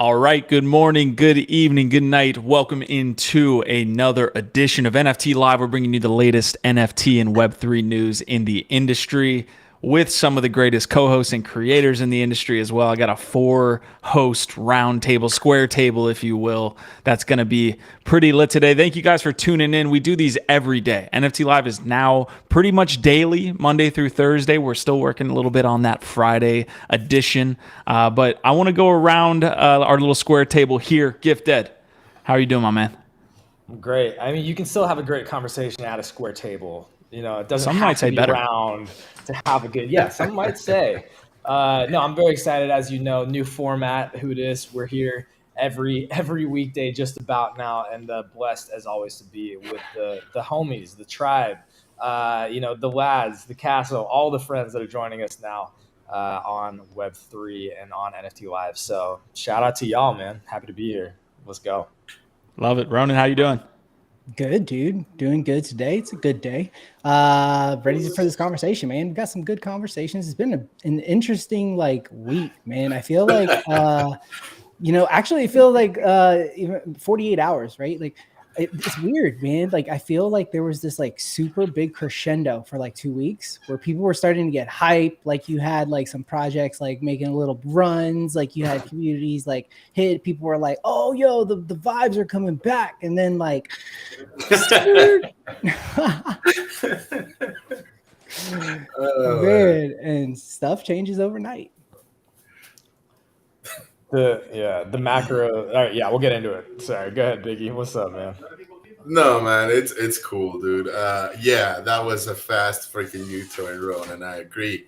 All right, good morning, good evening, good night. Welcome into another edition of NFT Live. We're bringing you the latest NFT and Web3 news in the industry with some of the greatest co-hosts and creators in the industry as well. I got a 4-host roundtable, square table, if you will. That's going to be pretty lit today. Thank you guys for tuning in. We do these every day. NFT Live is now pretty much daily, Monday through Thursday. We're still working a little bit on that Friday edition. But I want to go around our little square table here. Gift Dead, how are you doing, my man? Great. I mean, you can still have a great conversation at a square table. You know, it doesn't Some have might to say be better. round to have a good. Yeah, some might say. No, I'm very excited. As you know, new format. Who dis? We're here every weekday just about now, and blessed as always to be with the homies, the tribe. The lads, the castle, all the friends that are joining us now on Web3 and on NFT Live. So shout out to y'all, man. Happy to be here. Let's go. Love it. Ronan, how you doing? Good, dude. Doing good today. It's a good day. Ready for this conversation, man. We've got some good conversations. It's been an interesting week, man. I feel like actually I feel like even 48 hours, right? Like it's weird, man. Like I feel like there was this super big crescendo for 2 weeks where people were starting to get hype. Like you had some projects making little runs, you had communities hit. People were like, oh yo, the vibes are coming back. And then man, and stuff changes overnight. The macro. All right, yeah, we'll get into it. Sorry, go ahead, Biggie. What's up, man? No, man, it's cool, dude. Yeah, that was a fast freaking U-turn, Ron, and I agree.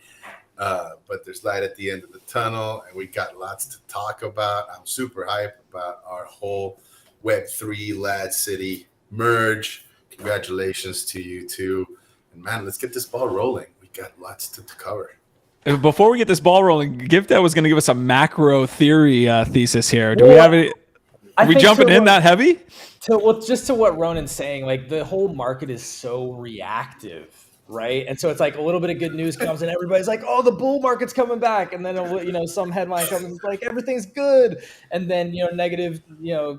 But there's light at the end of the tunnel, and we got lots to talk about. I'm super hyped about our whole Web3 Lad City merge. Congratulations to you too, and man, let's get this ball rolling. We got lots to cover. Before we get this ball rolling, Gift that was going to give us a macro theory thesis here. Do we have any? Are we jumping in that heavy? Just to what Ronan's saying, the whole market is so reactive, right? And so it's a little bit of good news comes and everybody's like, oh, the bull market's coming back. And then, some headline comes everything's good. And then, negative,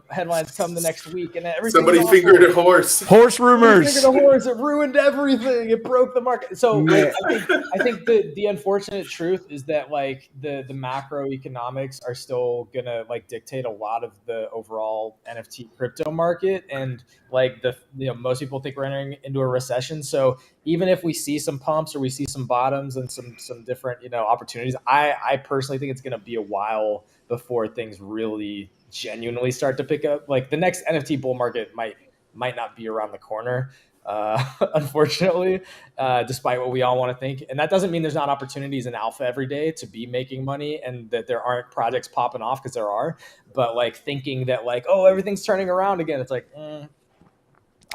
headlines come the next week. And somebody fingered a horse. Horse rumors. Fingered a horse. It ruined everything. It broke the market. So I think the unfortunate truth is that the macroeconomics are still going to dictate a lot of the overall NFT crypto market. And most people think we're entering into a recession. So even if we see some pumps or we see some bottoms and some different, opportunities, I personally think it's going to be a while before things really genuinely start to pick up. The next NFT bull market might not be around the corner, unfortunately, despite what we all want to think. And that doesn't mean there's not opportunities in alpha every day to be making money and that there aren't projects popping off, because there are. But thinking that oh, everything's turning around again, it's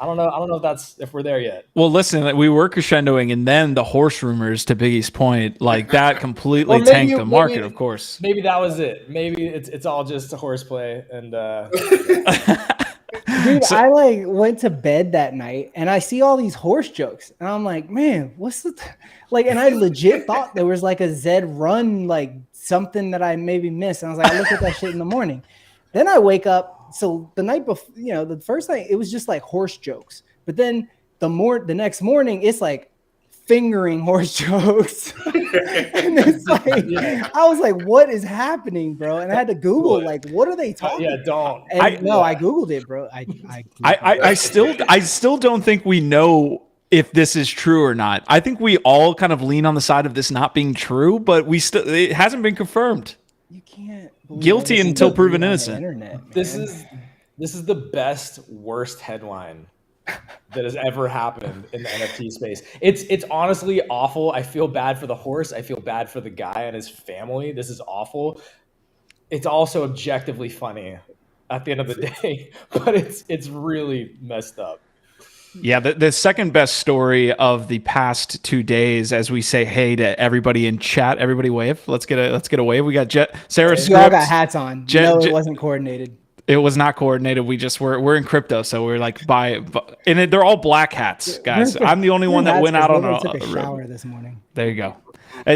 I don't know if we're there yet. Well, listen, we were crescendoing, and then the horse rumors, to Biggie's point, that completely tanked the market. Of course, maybe that was it. Maybe it's all just a horseplay. And dude, I went to bed that night and I see all these horse jokes, and I'm like, man, what's the and I legit thought there was a Zed run, something that I maybe missed. And I was like, I looked at that shit in the morning. Then I wake up. So the night before, the first night, it was just horse jokes. But then the next morning, it's fingering horse jokes. And it's I was like, what is happening, bro? And I had to Google, what are they talking about? Yeah, don't. And I Googled it, bro. I still don't think we know if this is true or not. I think we all kind of lean on the side of this not being true, but it hasn't been confirmed. You can't. Guilty until proven innocent. Internet, this is the best worst headline that has ever happened in the NFT space. It's honestly awful. I feel bad for the horse. I feel bad for the guy and his family. This is awful. It's also objectively funny at the end of the day, but it's really messed up. Yeah, the second best story of the past 2 days, as we say hey to everybody in chat. Everybody wave. Let's get a wave. We got Sarah Scripps. You all got hats on. It wasn't coordinated. It was not coordinated. We're in crypto, so we're like they're all black hats, guys. I'm the only one that went out on took a shower this morning. There you go.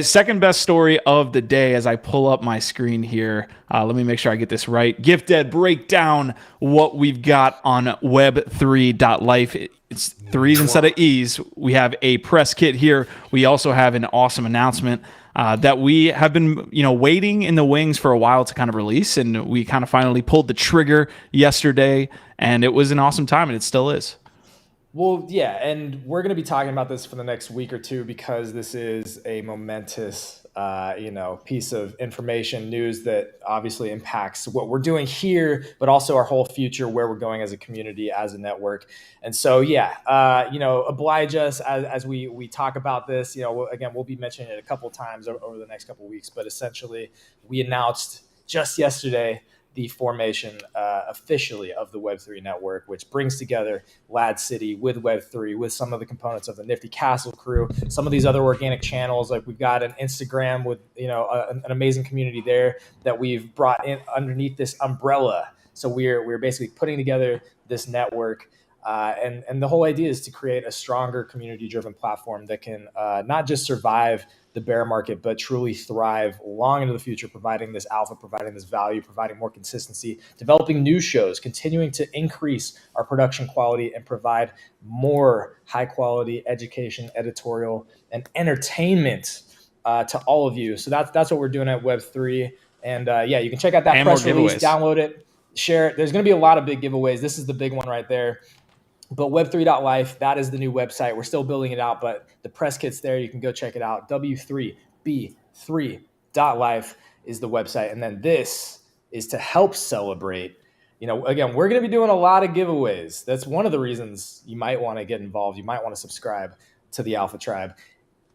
Second best story of the day as I pull up my screen here. Let me make sure I get this right. Gift Dead break down what we've got on Web3.life. It's threes instead of E's. We have a press kit here. We also have an awesome announcement that we have been, waiting in the wings for a while to kind of release, and we kind of finally pulled the trigger yesterday, and it was an awesome time, and it still is. Well, yeah, and we're going to be talking about this for the next week or two because this is a momentous, piece of information, news that obviously impacts what we're doing here, but also our whole future, where we're going as a community, as a network. And so, oblige us as we talk about this. Again, we'll be mentioning it a couple of times over the next couple of weeks, but essentially, we announced just yesterday the formation officially of the Web3 network, which brings together Lad City with Web3, with some of the components of the Nifty Castle crew, some of these other organic channels. Like we've got an Instagram with an amazing community there that we've brought in underneath this umbrella. So we're basically putting together this network. And the whole idea is to create a stronger community-driven platform that can not just survive the bear market, but truly thrive long into the future, providing this alpha, providing this value, providing more consistency, developing new shows, continuing to increase our production quality and provide more high-quality education, editorial, and entertainment to all of you. So that's what we're doing at Web3. And you can check out that press release, download it, share it. There's going to be a lot of big giveaways. This is the big one right there. But Web3.life, that is the new website. We're still building it out, but the press kit's there. You can go check it out. W3B3.life is the website. And then this is to help celebrate. Again, we're going to be doing a lot of giveaways. That's one of the reasons you might want to get involved. You might want to subscribe to the Alpha Tribe.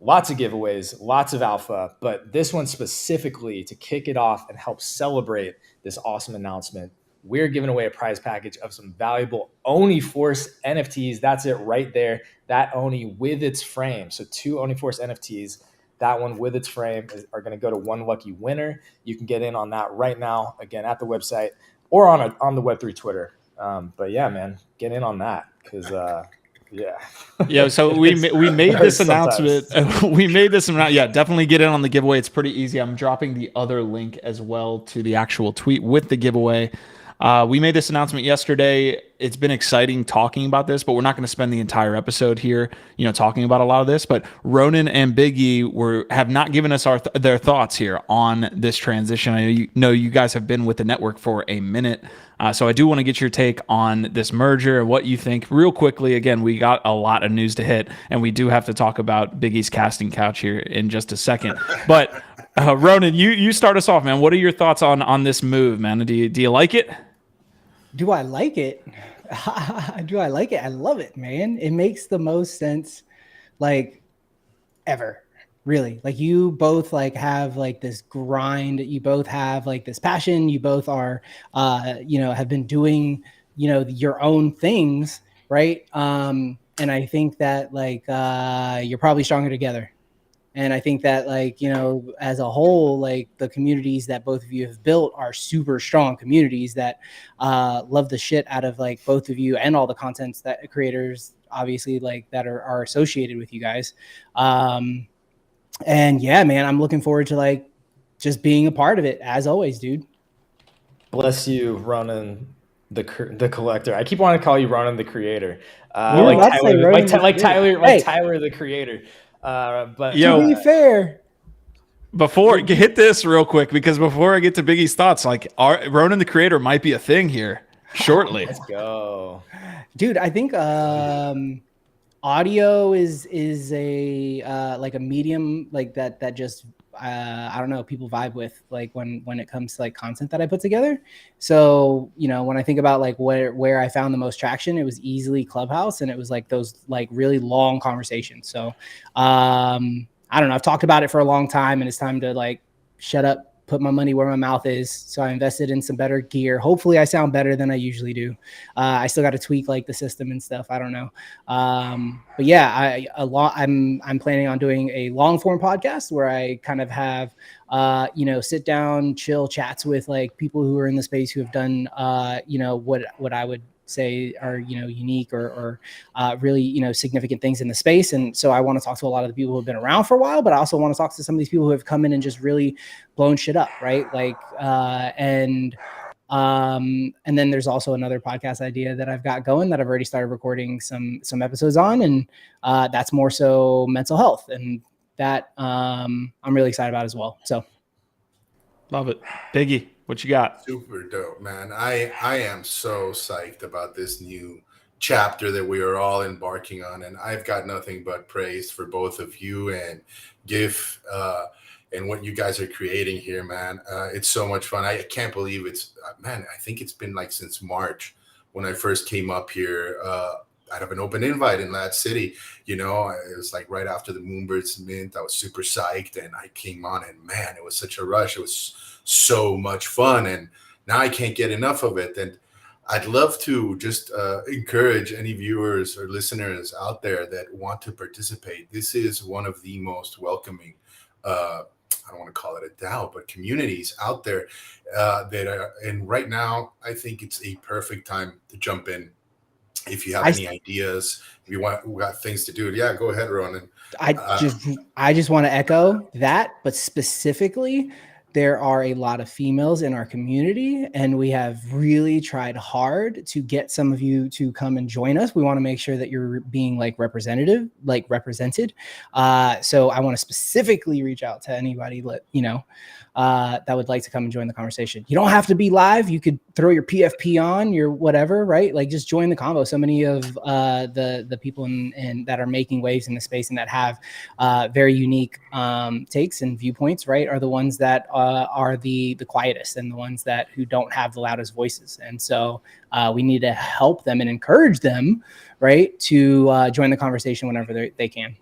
Lots of giveaways, lots of alpha, but this one specifically to kick it off and help celebrate this awesome announcement. We're giving away a prize package of some valuable Oni Force NFTs. That's it right there. That Oni with its frame. So 2 Oni Force NFTs. That one with its frame are going to go to one lucky winner. You can get in on that right now, again, at the website or on the Web3 Twitter. But yeah, man, get in on that because so we made this announcement. Definitely get in on the giveaway. It's pretty easy. I'm dropping the other link as well to the actual tweet with the giveaway. We made this announcement yesterday. It's been exciting talking about this, but we're not going to spend the entire episode here, talking about a lot of this. But Ronan and Biggie have not given us their thoughts here on this transition. I know you guys have been with the network for a minute, so I do want to get your take on this merger and what you think real quickly. Again, we got a lot of news to hit, and we do have to talk about Biggie's casting couch here in just a second. But Ronan, you start us off, man. What are your thoughts on this move, man? Do you like it? Do I like it? Do I like it? I love it, man. It makes the most sense, ever. Really. You both have this grind. You both have this passion. You both are, have been doing, your own things, right? And I think that you're probably stronger together. And I think that as a whole, the communities that both of you have built are super strong communities that love the shit out of both of you and all the contents that creators obviously that are associated with you guys. And yeah, man, I'm looking forward to just being a part of it as always, dude. Bless you, Ronan, the collector. I keep wanting to call you Ronan the creator. Tyler the creator. But to be fair, before hit this real quick, because before I get to Biggie's thoughts, Ronan the creator might be a thing here shortly. Let's go, dude. I think audio is a a medium that just I don't know, people vibe with when it comes to content that I put together. So when I think about where I found the most traction, it was easily Clubhouse, and it was those really long conversations. So I don't know, I've talked about it for a long time, and it's time to shut up put my money where my mouth is. So I invested in some better gear. Hopefully I sound better than I usually do. I still got to tweak like the system and stuff. I don't know. But yeah, I'm planning on doing a long form podcast where I kind of have, sit down, chill chats with like people who are in the space who have done, what I would say are, unique or really, significant things in the space. And so I want to talk to a lot of the people who have been around for a while, but I also want to talk to some of these people who have come in and just really blown shit up. Right. And then there's also another podcast idea that I've got going that I've already started recording some episodes on. And that's more so mental health. And that I'm really excited about as well. So love it. Biggie, what you got? Super dope, man. I am so psyched about this new chapter that we are all embarking on, and I've got nothing but praise for both of you and GIF and what you guys are creating here, man. It's so much fun. I can't believe it's man. I think it's been like since March when I first came up here out of an open invite in Lad City. It was like right after the Moonbirds mint. I was super psyched, and I came on, and man, it was such a rush. It was so much fun, and now I can't get enough of it. And I'd love to just encourage any viewers or listeners out there that want to participate. This is one of the most welcoming, I don't want to call it a DAO, but communities out there that are. And right now, I think it's a perfect time to jump in. If you have any ideas, if you got things to do, yeah, go ahead, Ronan. I just want to echo that, but specifically, there are a lot of females in our community, and we have really tried hard to get some of you to come and join us. We want to make sure that you're being represented. So I want to specifically reach out to anybody that would like to come and join the conversation. You don't have to be live. You could throw your PFP on, your whatever, right? Like just join the convo. So many of the people in that are making waves in the space and that have very unique takes and viewpoints, right, are the ones that are the quietest and the ones who don't have the loudest voices. And so we need to help them and encourage them, right, to join the conversation whenever they can.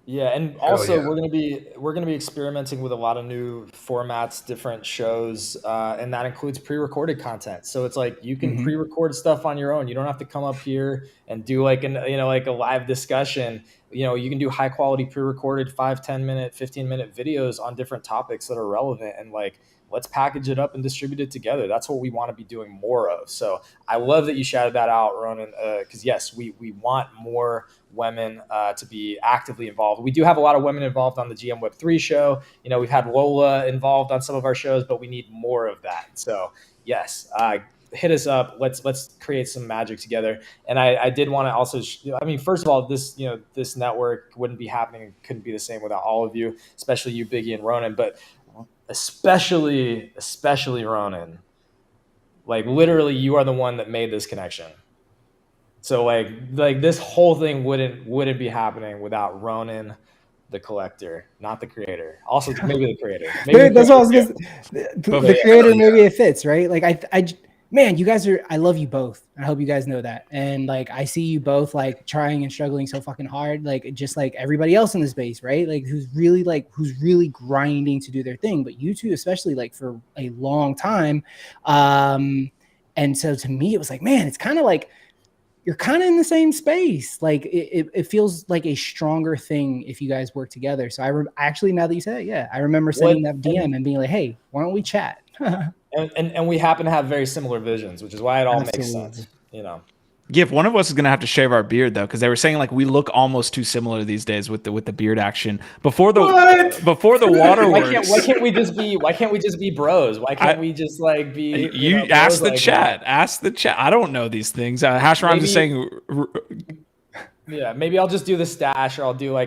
Yeah, and also we're gonna be experimenting with a lot of new formats, different shows, and that includes pre-recorded content. So it's like you can pre-record stuff on your own. You don't have to come up here and do like a live discussion. You can do high quality pre-recorded 5, 10 minute, 15-minute videos on different topics that are relevant, and let's package it up and distribute it together. That's what we want to be doing more of. So I love that you shouted that out, Ronan, because yes, we want more women to be actively involved. We do have a lot of women involved on the GM Web3 show. We've had Lola involved on some of our shows, but we need more of that. So yes, hit us up. Let's create some magic together. And I did want to also, first of all, this network wouldn't be happening, couldn't be the same without all of you, especially you, Biggie and Ronan, but especially Ronan. Literally, you are the one that made this connection. So this whole thing wouldn't be happening without Ronan, the collector, not the creator. Also, maybe the creator. That's what I was going to say. The creator, maybe it fits, right? Man, you guys I love you both. I hope you guys know that. And I see you both trying and struggling so fucking hard, just like everybody else in the space, right? Who's really grinding to do their thing. But you two, especially for a long time. And so to me, it was man, it's kind of you're kind of in the same space. It feels like a stronger thing if you guys work together. So actually, now that you say it, yeah, I remember sending that DM and being like, hey, why don't we chat? And we happen to have very similar visions, which is why it all makes sense, Yeah, if one of us is gonna have to shave our beard though, because they were saying we look almost too similar these days with the beard action. Before the waterworks, why can't we just be bros? Why can't we just be? You ask the chat. Ask the chat. I don't know these things. Hash Rhymes is saying. Yeah, maybe I'll just do the stash, or I'll do a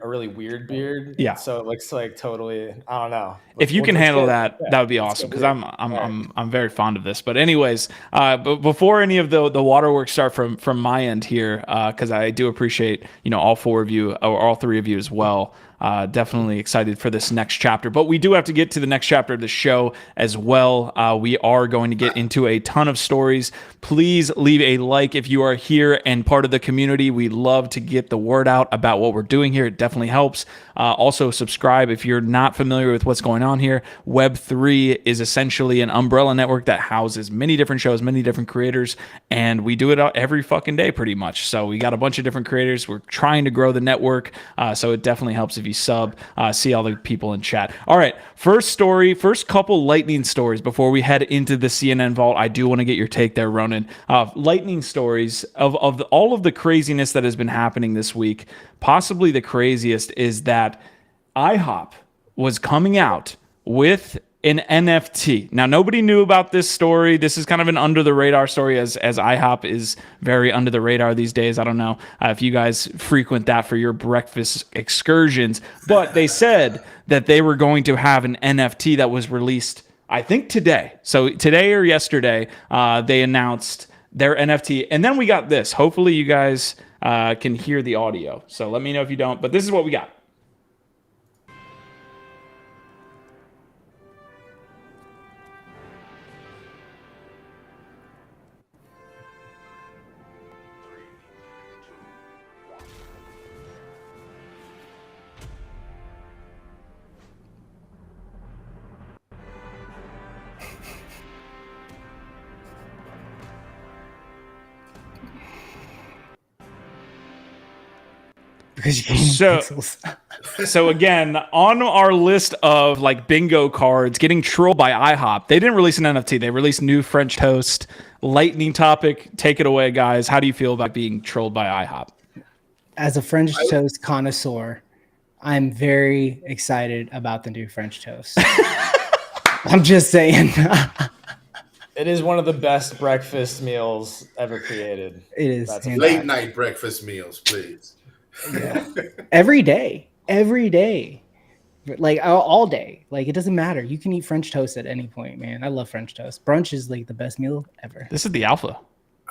really weird beard. Yeah. So it looks totally, I don't know. If you can handle that, that would be awesome, because I'm very fond of this. But anyways, but before any of the waterworks start from my end here, because I do appreciate all 4 of you or all 3 of you as well. definitely excited for this next chapter. But we do have to get to the next chapter of the show as well. We are going to get into a ton of stories. Please leave a like if you are here and part of the community. We love to get the word out about what we're doing here. It definitely helps. Also, subscribe if you're not familiar with what's going on here. Web3 is essentially an umbrella network that houses many different shows, many different creators, and we do it out every fucking day pretty much. So we got a bunch of different creators. We're trying to grow the network, so it definitely helps if you sub, see all the people in chat. All right, first couple lightning stories before we head into the CNN vault. I do want to get your take there, Ronan. Lightning stories of all of the craziness that has been happening this week. Possibly the craziest is that IHOP was coming out with an NFT. Now, nobody knew about this story. This is kind of an under the radar story, as IHOP is very under the radar these days. I don't know if you guys frequent that for your breakfast excursions, but they said that they were going to have an NFT that was released, I think today. So today or yesterday, they announced their NFT. And then we got this. Hopefully you guys can hear the audio. So let me know if you don't, but this is what we got. So again, on our list of like bingo cards, getting trolled by IHOP, they didn't release an NFT. They released new French toast. Lightning topic. Take it away, guys. How do you feel about being trolled by IHOP? As a French toast connoisseur, I'm very excited about the new French toast. I'm just saying. It is one of the best breakfast meals ever created. It is. Late night breakfast meals, please. Yeah. every day, like all day. Like it doesn't matter. You can eat French toast at any point, man. I love French toast. Brunch is like the best meal ever. This is the alpha.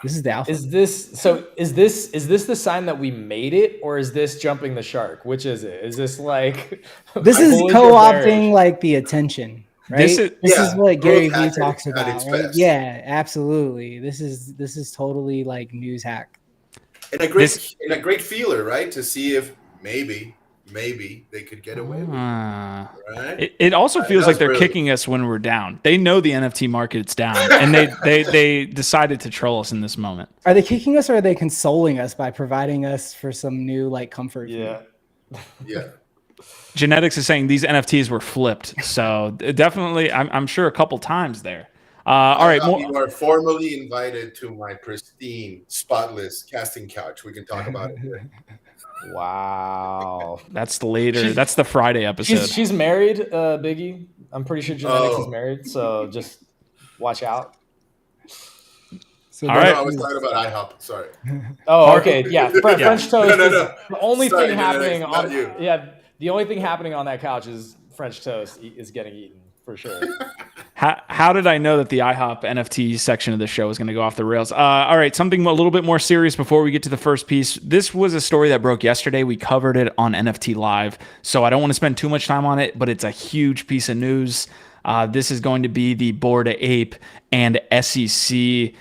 This is the alpha. Is this the sign that we made it, or is this jumping the shark? Which is it? Is this like this is co-opting like the attention, right? This is what Gary Vee talks about. Right? Yeah, absolutely. This is totally like news hack. And a great feeler, right? To see if maybe they could get away with it. Right? It also feels like they're kicking us when we're down. They know the NFT market's down, and they decided to troll us in this moment. Are they kicking us, or are they consoling us by providing us for some new like comfort? Yeah. Yeah. Genetics is saying these NFTs were flipped, so definitely, I'm sure a couple times there. All right, you are formally invited to my pristine, spotless casting couch. We can talk about it here. Wow, that's the Friday episode. She's married, Biggie. I'm pretty sure Genetics is married, so just watch out. So all right, I was talking about IHOP. Sorry. Oh, okay, yeah. French toast. No. The only thing happening the only thing happening on that couch is French toast is getting eaten for sure. How did I know that the IHOP NFT section of the show was going to go off the rails? All right, something a little bit more serious before we get to the first piece. This was a story that broke yesterday. We covered it on NFT Live, so I don't want to spend too much time on it, but it's a huge piece of news. This is going to be the Bored Ape and SEC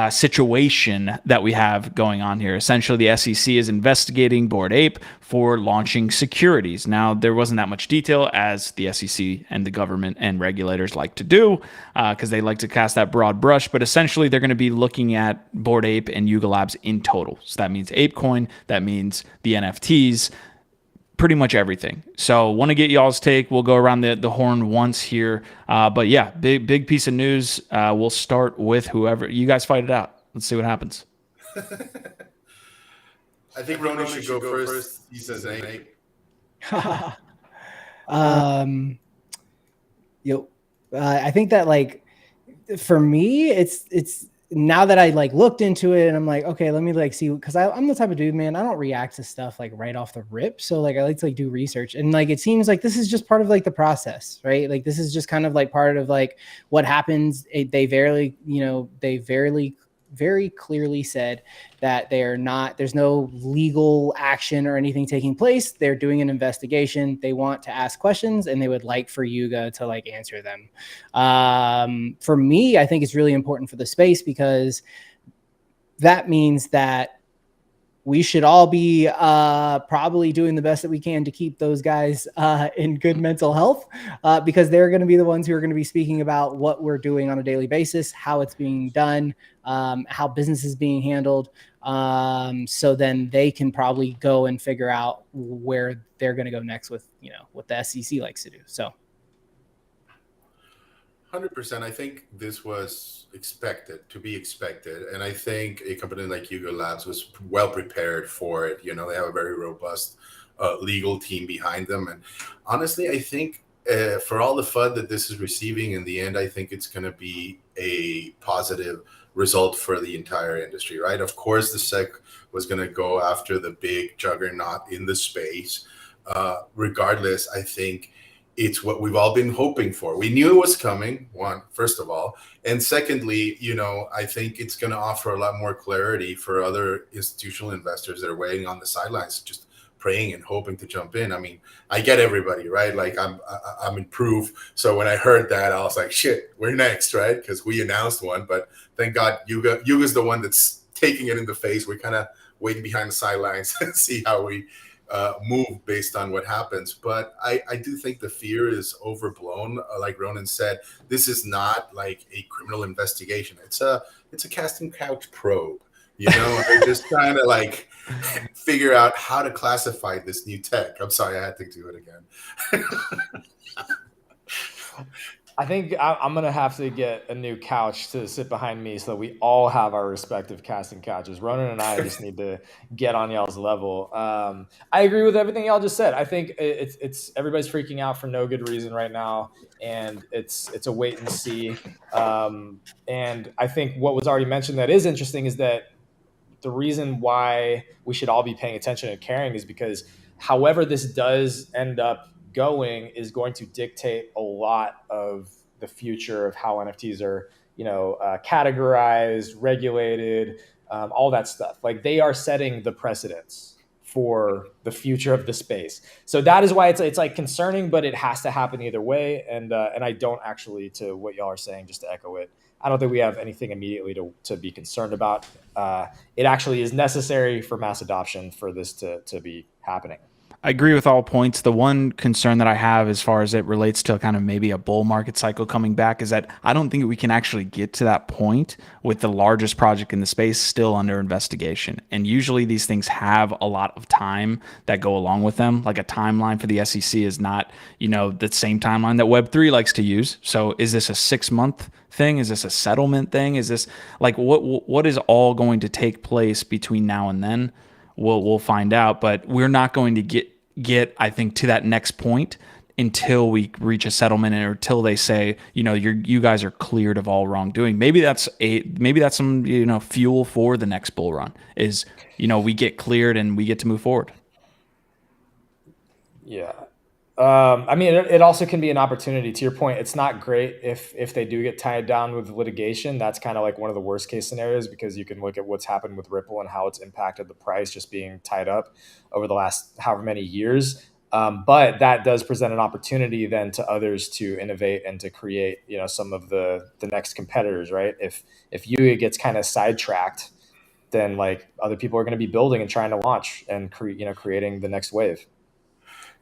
situation that we have going on here. Essentially, the SEC is investigating Bored Ape for launching securities. Now, there wasn't that much detail, as the SEC and the government and regulators like to do, because they like to cast that broad brush. But essentially, they're going to be looking at Bored Ape and Yuga Labs in total. So that means ApeCoin, that means the NFTs, pretty much everything. So want to get y'all's take. We'll go around the horn once here. But yeah, big piece of news. We'll start with whoever. You guys fight it out. Let's see what happens. I think Ronan should go first. He says ape. I think that like for me, it's now that I like looked into it and I'm like, okay, let me like see, because I'm the type of dude, man, I don't react to stuff like right off the rip. So like I like to like do research, and like it seems like this is just part of like the process, right? Like this is just kind of like part of like what happens. They verily very clearly said that there's no legal action or anything taking place. They're doing an investigation. They want to ask questions and they would like for Yuga to like answer them. For me, I think it's really important for the space because that means that we should all be probably doing the best that we can to keep those guys in good mental health because they're going to be the ones who are going to be speaking about what we're doing on a daily basis, how it's being done, how business is being handled. So then they can probably go and figure out where they're going to go next with, what the SEC likes to do. So 100%. I think this was to be expected. And I think a company like Yuga Labs was well prepared for it. They have a very robust legal team behind them. And honestly, I think for all the FUD that this is receiving in the end, I think it's going to be a positive result for the entire industry, right? Of course, the SEC was going to go after the big juggernaut in the space. Regardless, I think it's what we've all been hoping for. We knew it was coming, first of all. And secondly, I think it's going to offer a lot more clarity for other institutional investors that are waiting on the sidelines, just praying and hoping to jump in. I mean, I get everybody, right? Like I'm in proof. So when I heard that, I was like, shit, we're next, right? Because we announced one. But thank God Yuga's the one that's taking it in the face. We're kind of waiting behind the sidelines and see how we move based on what happens. But I do think the fear is overblown. Like Ronan said, this is not like a criminal investigation. It's a casting couch probe. They're just trying to like figure out how to classify this new tech. I'm sorry, I had to do it again. I think I'm going to have to get a new couch to sit behind me so that we all have our respective casting couches. Ronan and I just need to get on y'all's level. I agree with everything y'all just said. I think it's everybody's freaking out for no good reason right now, and it's a wait and see. And I think what was already mentioned that is interesting is that the reason why we should all be paying attention and caring is because however this does end up going is going to dictate a lot of the future of how NFTs are, categorized, regulated, all that stuff. Like they are setting the precedents for the future of the space. So that is why it's like concerning, but it has to happen either way. And I don't actually, to what y'all are saying, just to echo it, I don't think we have anything immediately to be concerned about. It actually is necessary for mass adoption for this to be happening. I agree with all points. The one concern that I have as far as it relates to kind of maybe a bull market cycle coming back is that I don't think we can actually get to that point with the largest project in the space still under investigation. And usually these things have a lot of time that go along with them. Like a timeline for the SEC is not, the same timeline that Web3 likes to use. So is this a 6-month thing? Is this a settlement thing? Is this like what is all going to take place between now and then? We'll find out, but we're not going to get I think to that next point until we reach a settlement or until they say, you guys are cleared of all wrongdoing. Maybe that's some fuel for the next bull run is we get cleared and we get to move forward. Yeah. I mean, it also can be an opportunity. To your point, it's not great if they do get tied down with litigation. That's kind of like one of the worst case scenarios because you can look at what's happened with Ripple and how it's impacted the price just being tied up over the last however many years. But that does present an opportunity then to others to innovate and to create, some of the next competitors, right? If Yuga gets kind of sidetracked, then like other people are going to be building and trying to launch and creating the next wave.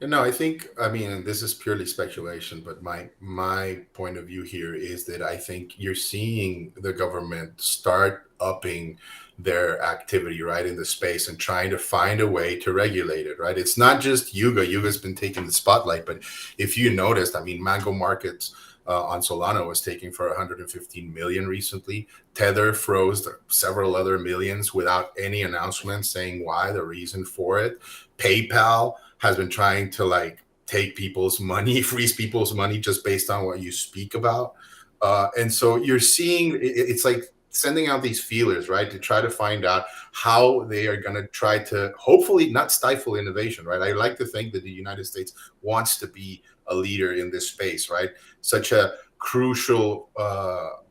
No, I mean, this is purely speculation, but my point of view here is that I think you're seeing the government start upping their activity right in the space and trying to find a way to regulate it, right? It's not just Yuga. Yuga's been taking the spotlight, but if you noticed, I mean, Mango Markets on Solana was taking for 115 million recently. Tether froze several other millions without any announcement saying why, the reason for it. PayPal has been trying to like take people's money, freeze people's money just based on what you speak about. And so you're seeing it's like sending out these feelers, right, to try to find out how they are going to try to hopefully not stifle innovation, right? I like to think that the United States wants to be a leader in this space, right? Such a crucial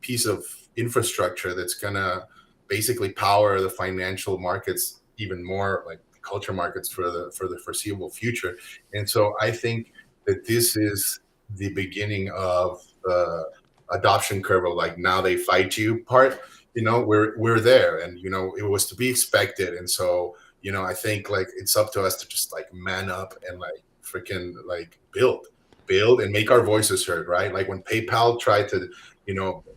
piece of infrastructure that's going to basically power the financial markets even more, like culture markets for the foreseeable future. And so I think that this is the beginning of the adoption curve of like, now they fight you part. We're there, and it was to be expected. And so I think like it's up to us to just like man up and like freaking like build and make our voices heard, right? Like when PayPal tried to,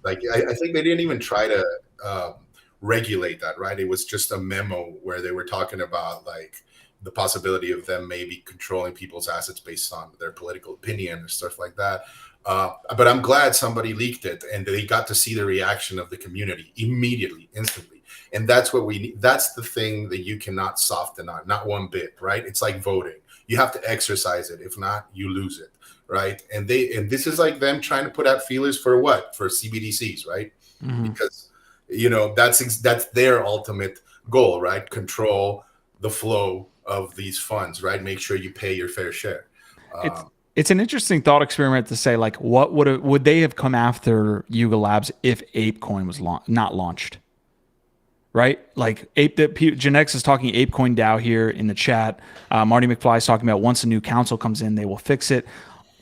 like I think they didn't even try to regulate that, right? It was just a memo where they were talking about like the possibility of them maybe controlling people's assets based on their political opinion or stuff like that. But I'm glad somebody leaked it and they got to see the reaction of the community immediately, instantly. And that's what we need. That's the thing that you cannot soften on, not one bit, right? It's like voting. You have to exercise it. If not, you lose it, right? And this is like them trying to put out feelers for what? For CBDCs, right? Mm-hmm. Because that's their ultimate goal, right? Control the flow of these funds, right? Make sure you pay your fair share. It's an interesting thought experiment to say, like, what would they have come after Yuga Labs if ApeCoin was not launched? Right? Like Genex is talking ApeCoin DAO here in the chat. Marty McFly is talking about once a new council comes in, they will fix it.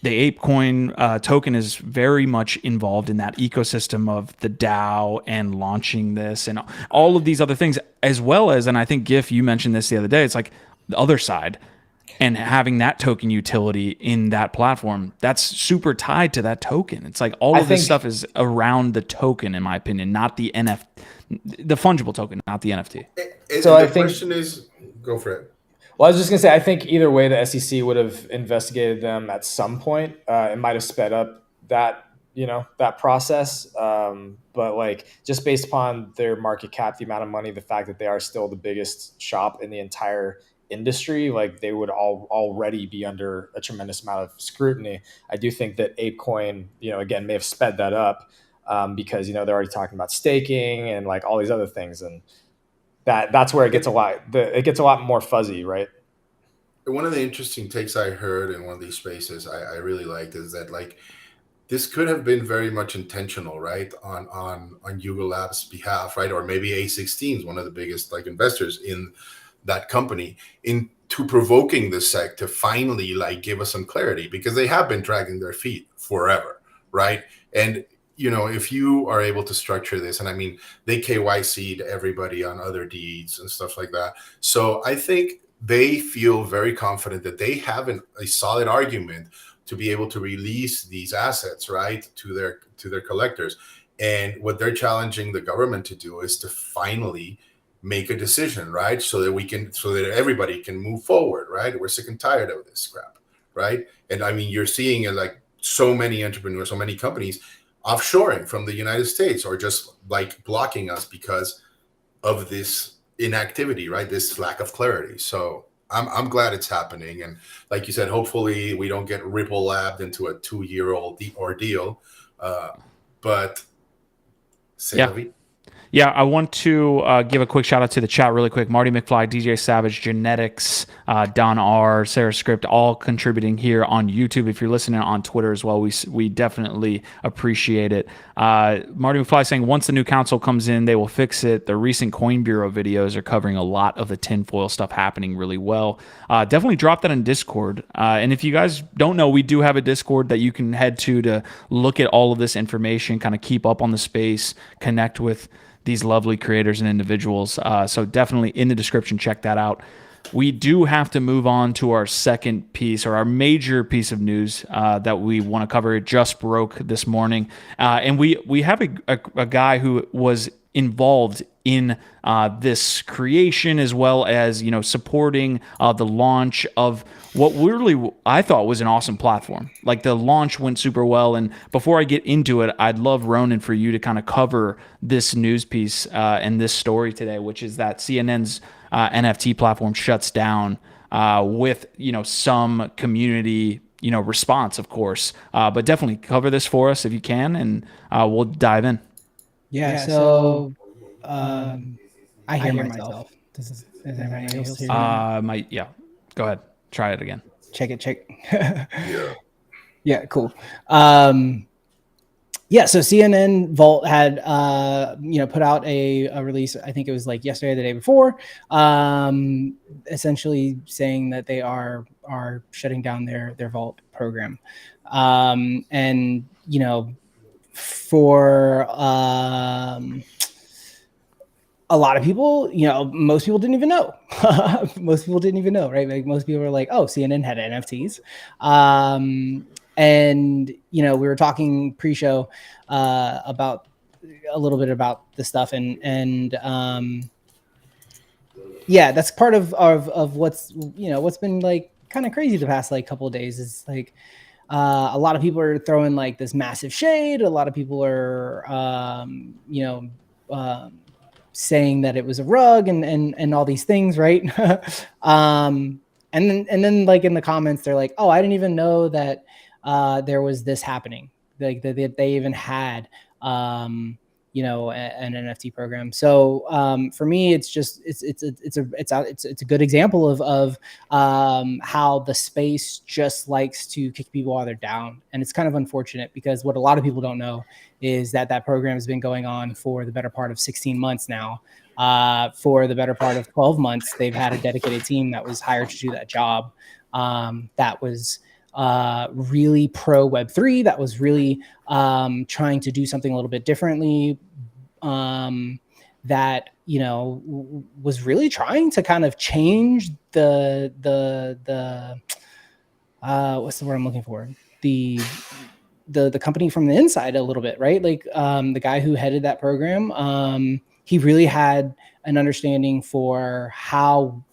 The ApeCoin token is very much involved in that ecosystem of the DAO and launching this and all of these other things, as well as, and I think GIF, you mentioned this the other day, it's like the other side and having that token utility in that platform, that's super tied to that token. It's like all of this stuff is around the token, in my opinion, not the NFT, the fungible token, not the NFT. So the question is, go for it. Well, I was just going to say, I think either way, the SEC would have investigated them at some point. It might have sped up that process. But like just based upon their market cap, the amount of money, the fact that they are still the biggest shop in the entire industry, like they would already be under a tremendous amount of scrutiny. I do think that ApeCoin, again, may have sped that up because, they're already talking about staking and like all these other things. And that's where it gets a lot more fuzzy, right? One of the interesting takes I heard in one of these spaces I really liked is that like this could have been very much intentional, right, on Yuga Labs' behalf, right, or maybe A16 is one of the biggest like investors in that company, into provoking the SEC to finally like give us some clarity, because they have been dragging their feet forever, right? And if you are able to structure this, and I mean, they KYC'd everybody on other deeds and stuff like that. So I think they feel very confident that they have a solid argument to be able to release these assets, right, to their collectors. And what they're challenging the government to do is to finally make a decision, right, so that everybody can move forward, right? We're sick and tired of this crap, right? And I mean, you're seeing it like so many entrepreneurs, so many companies offshoring from the United States, or just like blocking us because of this inactivity, right? This lack of clarity. So I'm glad it's happening. And like you said, hopefully we don't get Ripple Labbed into a 2-year-old ordeal. But Yeah, I want to give a quick shout out to the chat really quick. Marty McFly, DJ Savage, Genetics, Don R, Sarah Script, all contributing here on YouTube. If you're listening on Twitter as well, we definitely appreciate it. Marty McFly saying, once the new council comes in, they will fix it. The recent Coin Bureau videos are covering a lot of the tinfoil stuff happening really well. Definitely drop that in Discord. And if you guys don't know, we do have a Discord that you can head to look at all of this information, kind of keep up on the space, connect with these lovely creators and individuals. So definitely in the description, check that out. We do have to move on to our second piece, or our major piece of news that we want to cover. It just broke this morning. And we have a guy who was involved in this creation, as well as supporting the launch of what really I thought was an awesome platform. Like the launch went super well, and before I get into it, I'd love, Ronan, for you to kind of cover this news piece and this story today, which is that CNN's NFT platform shuts down with some community response, of course, but definitely cover this for us if you can, and we'll dive in. Yeah, so I hear myself. Is everybody else hearing? Yeah. Go ahead. Try it again. Check. Yeah. Yeah, cool. Yeah, so CNN Vault had put out a release. I think it was like yesterday, or the day before, essentially saying that they are shutting down their Vault program, and for a lot of people, most people didn't even know. Most people didn't even know, right? Like most people were like, "Oh, CNN had NFTs," and we were talking pre-show about a little bit about the stuff, and yeah, that's part of what's what's been like kind of crazy the past like couple of days is like a lot of people are throwing like this massive shade. A lot of people are saying that it was a rug and all these things, right? And then like in the comments they're like, oh, I didn't even know that there was this happening, like that they even had an NFT program. So for me, it's just it's a good example of how the space just likes to kick people while they're down, and it's kind of unfortunate because what a lot of people don't know is that program has been going on for the better part of 16 months now. For the better part of 12 months, they've had a dedicated team that was hired to do that job. That was really pro Web3, that was really trying to do something a little bit differently, that was really trying to kind of change the what's the word I'm looking for, the company from the inside a little bit, right? Like the guy who headed that program, he really had an understanding for how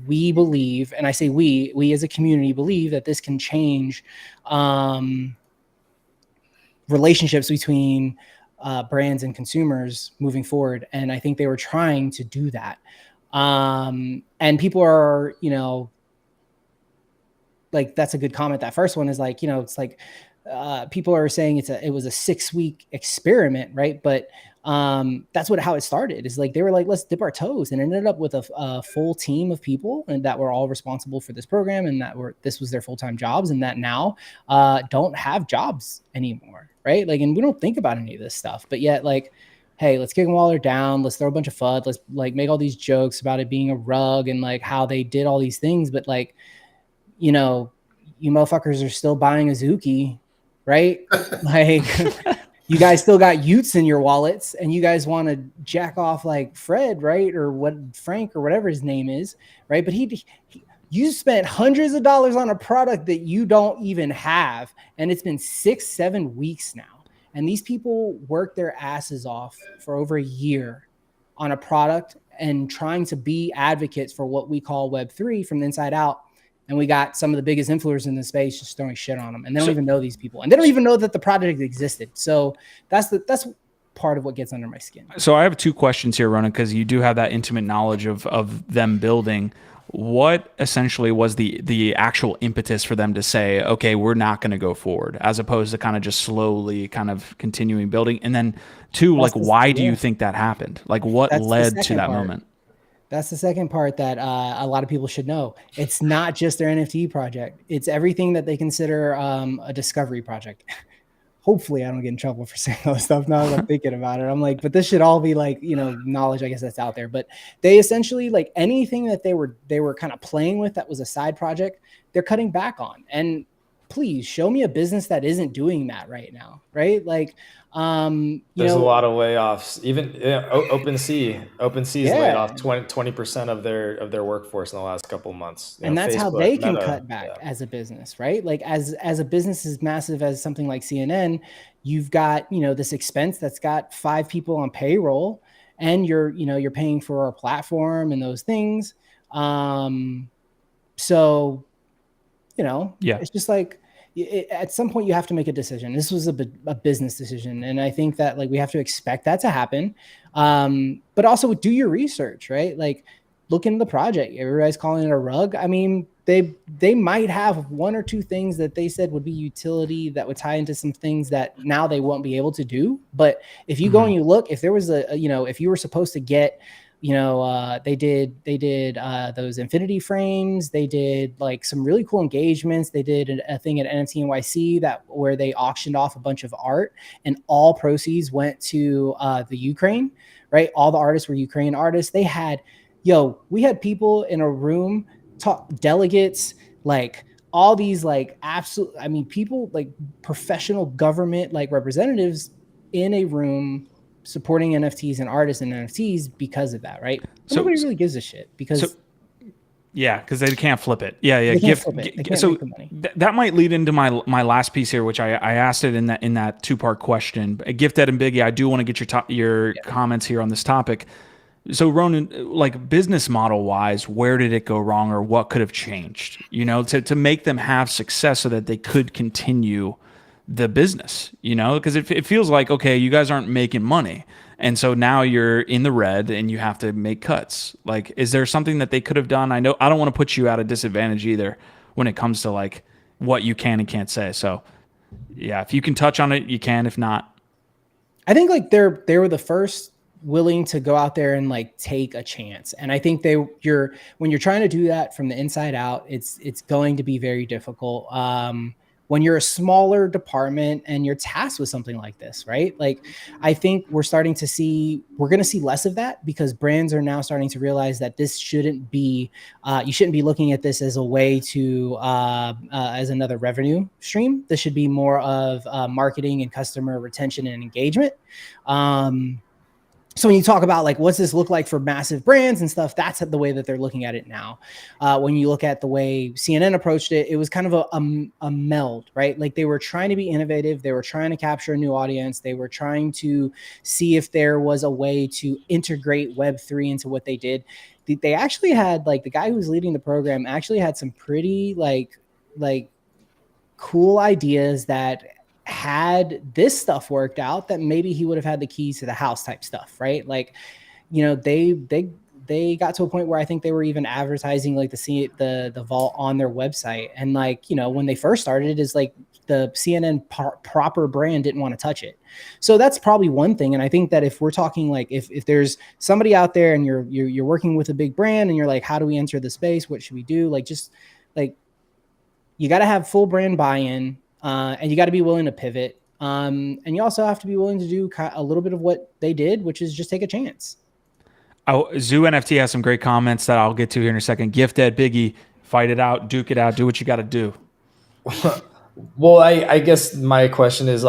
we believe, and I say we as a community believe that this can change relationships between brands and consumers moving forward. And I think they were trying to do that. And people are, like, that's a good comment. That first one is like, it's like people are saying it was a 6-week experiment, right? But that's how it started. Is like they were like, let's dip our toes, and ended up with a full team of people, and that were all responsible for this program, and this was their full-time jobs, and that now don't have jobs anymore, right? Like, and we don't think about any of this stuff, but yet like, hey, let's kick them while they're down. Let's throw a bunch of FUD. Let's like make all these jokes about it being a rug and like how they did all these things, but like, you motherfuckers are still buying Azuki, right? Like, you guys still got Utes in your wallets, and you guys want to jack off like Fred, right? Or Frank or whatever his name is, right? But you spent hundreds of dollars on a product that you don't even have, and it's been 6-7 weeks now. And these people work their asses off for over a year on a product and trying to be advocates for what we call Web3 from the inside out. And we got some of the biggest influencers in the space just throwing shit on them, and they don't even know these people, and they don't even know that the project existed. So that's part of what gets under my skin. So I have 2 questions here, Ronan, because you do have that intimate knowledge of them building. What essentially was the actual impetus for them to say, okay, we're not going to go forward, as opposed to kind of just slowly kind of continuing building? And then 2, like, why do you think that happened? Like, what led to that moment? That's the second part that a lot of people should know. It's not just their NFT project. It's everything that they consider a discovery project. Hopefully I don't get in trouble for saying all this stuff now that I'm thinking about it. I'm like, but this should all be like, knowledge, I guess, that's out there. But they essentially, like, anything that they were kind of playing with that was a side project, they're cutting back on. And please show me a business that isn't doing that right now, right? Like, there's a lot of layoffs. Even OpenSea's laid off 20% of their workforce in the last couple of months. And that's Facebook, how they can cut back as a business, right? Like, as a business as massive as something like CNN, you've got, this expense that's got 5 people on payroll, and you're paying for our platform and those things. So, it's just like, at some point you have to make a decision. This was a business decision. And I think that, like, we have to expect that to happen. But also do your research, right? Like, look into the project. Everybody's calling it a rug. I mean, they might have 1 or 2 things that they said would be utility that would tie into some things that now they won't be able to do. But if you go and you look, if there was if you were supposed to get they did those infinity frames. They did like some really cool engagements. They did a thing at NFT NYC where they auctioned off a bunch of art, and all proceeds went to the Ukraine, right? All the artists were Ukrainian artists. We had people in a room, delegates, like all these like people like professional government like representatives in a room supporting NFTs and artists and NFTs because of that, right? But nobody really gives a shit because because they can't flip it. Yeah. They can't flip it. They can't make the money. That might lead into my last piece here, which I asked it in that 2-part question. Gifted and Biggie, I do want to get your comments here on this topic. So Ronan, like business model wise, where did it go wrong, or what could have changed? To make them have success so that they could continue the business. Because it feels like, okay, you guys aren't making money, and so now you're in the red and you have to make cuts. Like, is there something that they could have done? I know I don't want to put you at a disadvantage either when it comes to like what you can and can't say. So yeah, if you can touch on it, you can. If not, I think like they were the first willing to go out there and like take a chance. And I think when you're trying to do that from the inside out, it's going to be very difficult. When you're a smaller department and you're tasked with something like this, right? Like, I think we're going to see less of that because brands are now starting to realize that this shouldn't be, you shouldn't be looking at this as a way to, as another revenue stream. This should be more of marketing and customer retention and engagement. So when you talk about like, what's this look like for massive brands and stuff, that's the way that they're looking at it now. When you look at the way CNN approached it, it was kind of a meld, right? Like they were trying to be innovative. They were trying to capture a new audience. They were trying to see if there was a way to integrate Web3 into what they did. They actually had like the guy who was leading the program actually had some pretty like cool ideas that had this stuff worked out, that maybe he would have had the keys to the house type stuff, right? Like, they got to a point where I think they were even advertising like the vault on their website. And like, when they first started, is like the CNN proper brand didn't want to touch it. So that's probably one thing. And I think that if we're talking like, if there's somebody out there and you're working with a big brand and you're like, how do we enter the space? What should we do? Like, just like, you got to have full brand buy-in. And you got to be willing to pivot. And you also have to be willing to do a little bit of what they did, which is just take a chance. Zoo NFT has some great comments that I'll get to here in a second. Gifted, Biggie, fight it out, duke it out, do what you got to do. Well, I guess my question is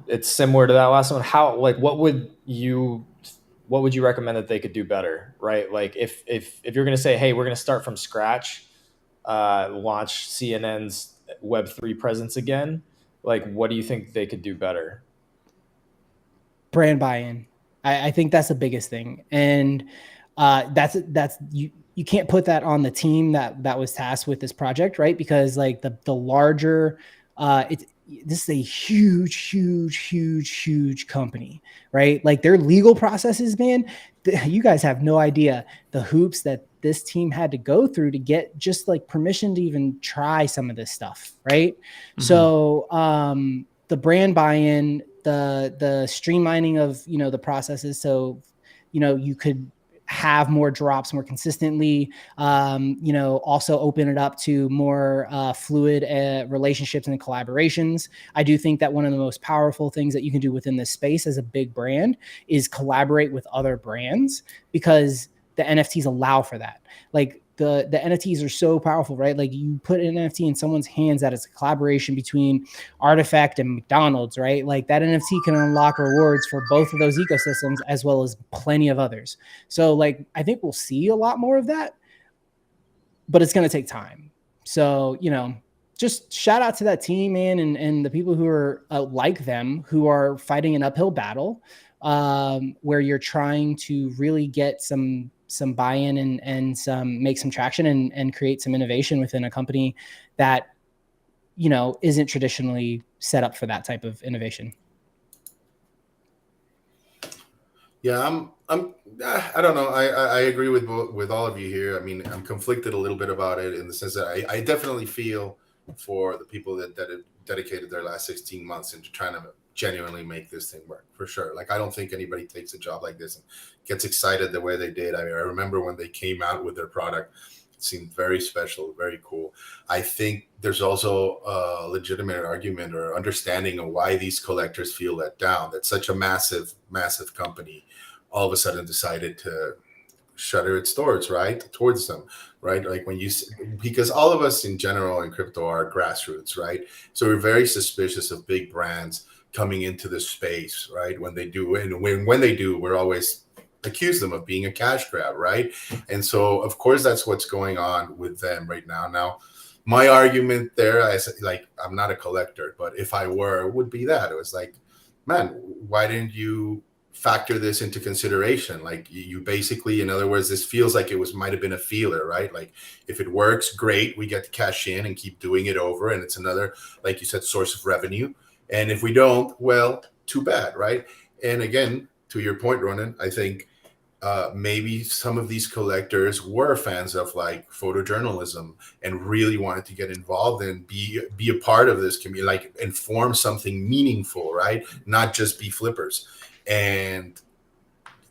it's similar to that last one. What would you recommend that they could do better, right? Like if you're going to say, hey, we're going to start from scratch, launch CNN's Web3 presence again, like what do you think they could do better? Brand buy-in. I think that's the biggest thing. And that's you can't put that on the team that was tasked with this project, right? Because like the larger this is a huge company, right? Like their legal processes, man, you guys have no idea the hoops that this team had to go through to get just like permission to even try some of this stuff, right? Mm-hmm. So the brand buy-in, the streamlining of the processes, so you could have more drops more consistently, also open it up to more fluid relationships and collaborations. I do think that one of the most powerful things that you can do within this space as a big brand is collaborate with other brands, because the NFTs allow for that. Like the NFTs are so powerful, right? Like you put an NFT in someone's hands that it's a collaboration between Artifact and McDonald's, right? Like that NFT can unlock rewards for both of those ecosystems as well as plenty of others. So like, I think we'll see a lot more of that, but it's going to take time. So, just shout out to that team, man, and the people who are like them, who are fighting an uphill battle, where you're trying to really get some buy-in and make some traction and create some innovation within a company that, isn't traditionally set up for that type of innovation. Yeah, I don't know. I agree with all of you here. I mean, I'm conflicted a little bit about it in the sense that I definitely feel for the people that have dedicated their last 16 months into trying to genuinely make this thing work for sure. Like, I don't think anybody takes a job like this and gets excited the way they did. I mean, I remember when they came out with their product, it seemed very special, very cool. I think there's also a legitimate argument or understanding of why these collectors feel let down, that such a massive company all of a sudden decided to shutter its doors, right, towards them, right? Like when you, because all of us in general in crypto are grassroots, right? So we're very suspicious of big brands coming into this space, right? When they do, and when they do, we're always accuse them of being a cash grab, right? And so of course that's what's going on with them right now. Now, my argument there, I said, like, I'm not a collector, but if I were, it would be that it was like, man, why didn't you factor this into consideration? Like, you basically, in other words, this feels like it was might have been a feeler, right? Like, if it works, great, we get to cash in and keep doing it over, and it's another, like you said, source of revenue. And if we don't, well, too bad, right? And again, to your point, Ronan, I think maybe some of these collectors were fans of like photojournalism and really wanted to get involved and be a part of this community, like, and form something meaningful, right? Not just be flippers. And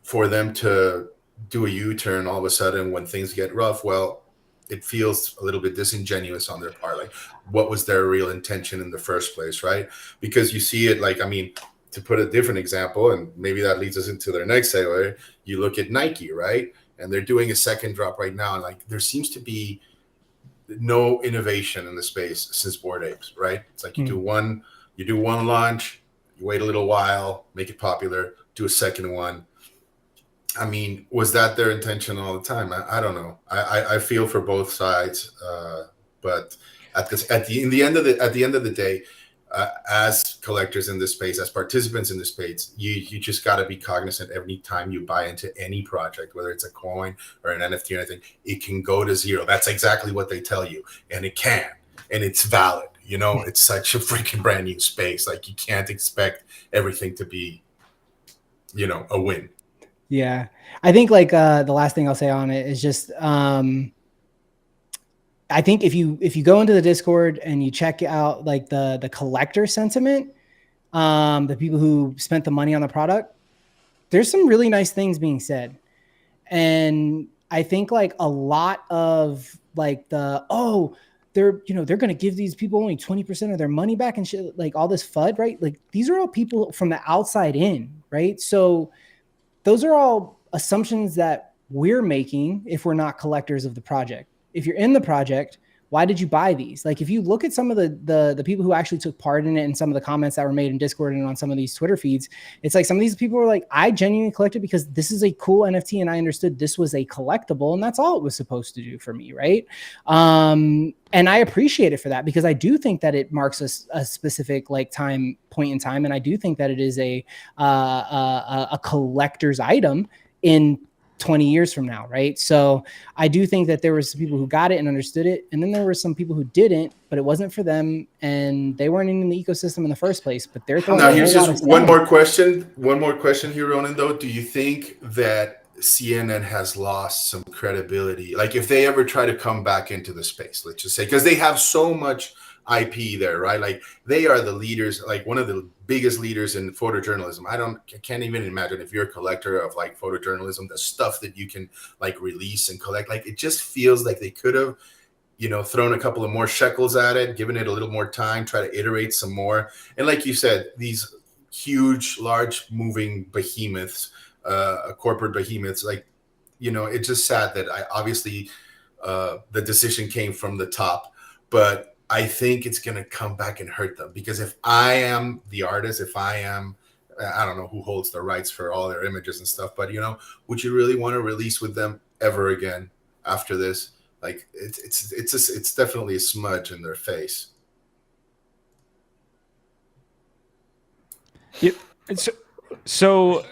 for them to do a U-turn all of a sudden when things get rough, well, it feels a little bit disingenuous on their part. Like, what was their real intention in the first place, right? Because you see it, like, I mean, to put a different example, and maybe that leads us into their next segue, you look at Nike, right? And they're doing a second drop right now. And like, there seems to be no innovation in the space since Bored Apes, right? It's like you do one launch, you wait a little while, make it popular, do a second one. I mean, was that their intention all the time? I don't know. I feel for both sides, but at the end of the day, as collectors in this space, as participants in this space, you just got to be cognizant every time you buy into any project, whether it's a coin or an NFT or anything, it can go to zero. That's exactly what they tell you, and it can, and it's valid. You know, it's such a freaking brand new space. Like, you can't expect everything to be, you know, a win. Yeah, I think like the last thing I'll say on it is just I think if you go into the Discord and you check out like the collector sentiment, the people who spent the money on the product, there's some really nice things being said. And I think like a lot of like they're going to give these people only 20% of their money back and shit, like all this FUD, right? Like, these are all people from the outside in, right? So those are all assumptions that we're making if we're not collectors of the project. If you're in the project, why did you buy these? Like, if you look at some of the people who actually took part in it and some of the comments that were made in Discord and on some of these Twitter feeds, it's like some of these people were like, I genuinely collected because this is a cool NFT and I understood this was a collectible and that's all it was supposed to do for me, right? And I appreciate it for that, because I do think that it marks a specific like point in time, and I do think that it is a collector's item in 20 years from now, right? So I do think that there were some people who got it and understood it, and then there were some people who didn't, but it wasn't for them, and they weren't in the ecosystem in the first place. But they're now. Here's just one more question here, Ronan. Though, do you think that CNN has lost some credibility? Like, if they ever try to come back into the space, let's just say, because they have so much IP there, right? Like, they are the leaders, like one of the biggest leaders in photojournalism. I can't even imagine, if you're a collector of like photojournalism, the stuff that you can like release and collect. Like, it just feels like they could have, you know, thrown a couple of more shekels at it, given it a little more time, try to iterate some more. And like you said, these huge, large moving behemoths, corporate behemoths, like, you know, it's just sad that obviously the decision came from the top, but I think it's going to come back and hurt them, because if I am the artist, I don't know who holds the rights for all their images and stuff, but, you know, would you really want to release with them ever again after this? Like, it's definitely a smudge in their face. Yeah, so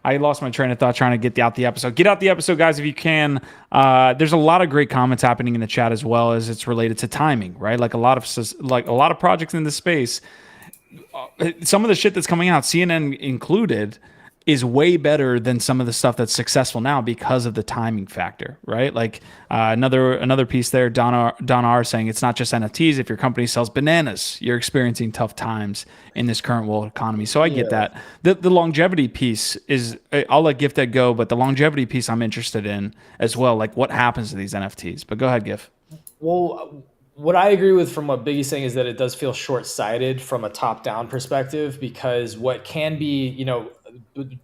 I lost my train of thought trying to get out the episode. Get out the episode, guys, if you can. There's a lot of great comments happening in the chat, as well as it's related to timing, right? Like a lot of projects in this space. Some of the shit that's coming out, CNN included, is way better than some of the stuff that's successful now because of the timing factor, right? Like another piece there, Don R saying it's not just NFTs. If your company sells bananas, you're experiencing tough times in this current world economy. So I get that. The longevity piece is, I'll let Gifted go, but the longevity piece I'm interested in as well. Like what happens to these NFTs? But go ahead, Gif. Well, what I agree with from what Biggie's saying is that it does feel short-sighted from a top-down perspective, because what can be,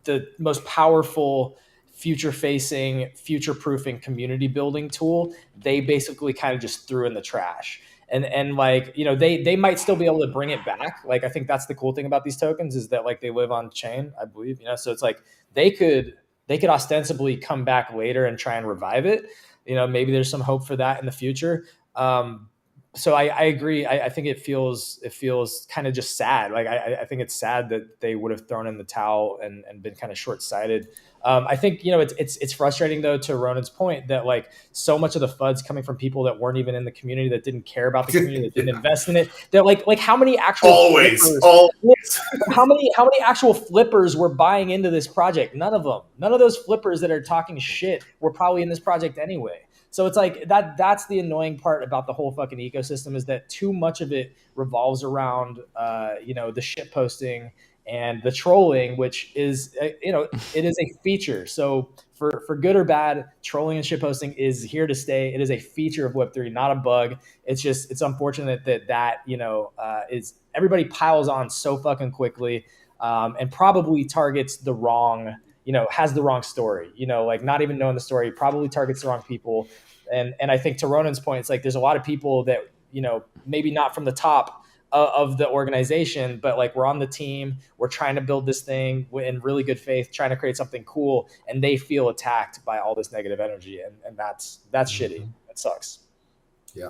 the most powerful future-facing, future-proofing community building tool, they basically kind of just threw in the trash. And like, they might still be able to bring it back. Like, I think that's the cool thing about these tokens is that like they live on chain, I believe, so it's like they could ostensibly come back later and try and revive it. Maybe there's some hope for that in the future. So I agree. I think it feels kind of just sad. Like I think it's sad that they would have thrown in the towel and been kind of short-sighted. I think it's frustrating though, to Ronan's point, that like so much of the FUD's coming from people that weren't even in the community, that didn't care about the community, that didn't invest in it. They're like how many actual always how many actual flippers were buying into this project? None of them. None of those flippers that are talking shit were probably in this project anyway. So it's like that's the annoying part about the whole fucking ecosystem, is that too much of it revolves around the shit posting and the trolling, which is it is a feature. So for good or bad, trolling and shit posting is here to stay. It is a feature of Web3, not a bug. It's unfortunate that is everybody piles on so fucking quickly, and probably targets the wrong, has the wrong story, like not even knowing the story, probably targets the wrong people. And I think to Ronan's point, it's like there's a lot of people that, maybe not from the top of the organization, but like we're on the team, we're trying to build this thing in really good faith, trying to create something cool, and they feel attacked by all this negative energy, and that's shitty. It sucks. Yeah.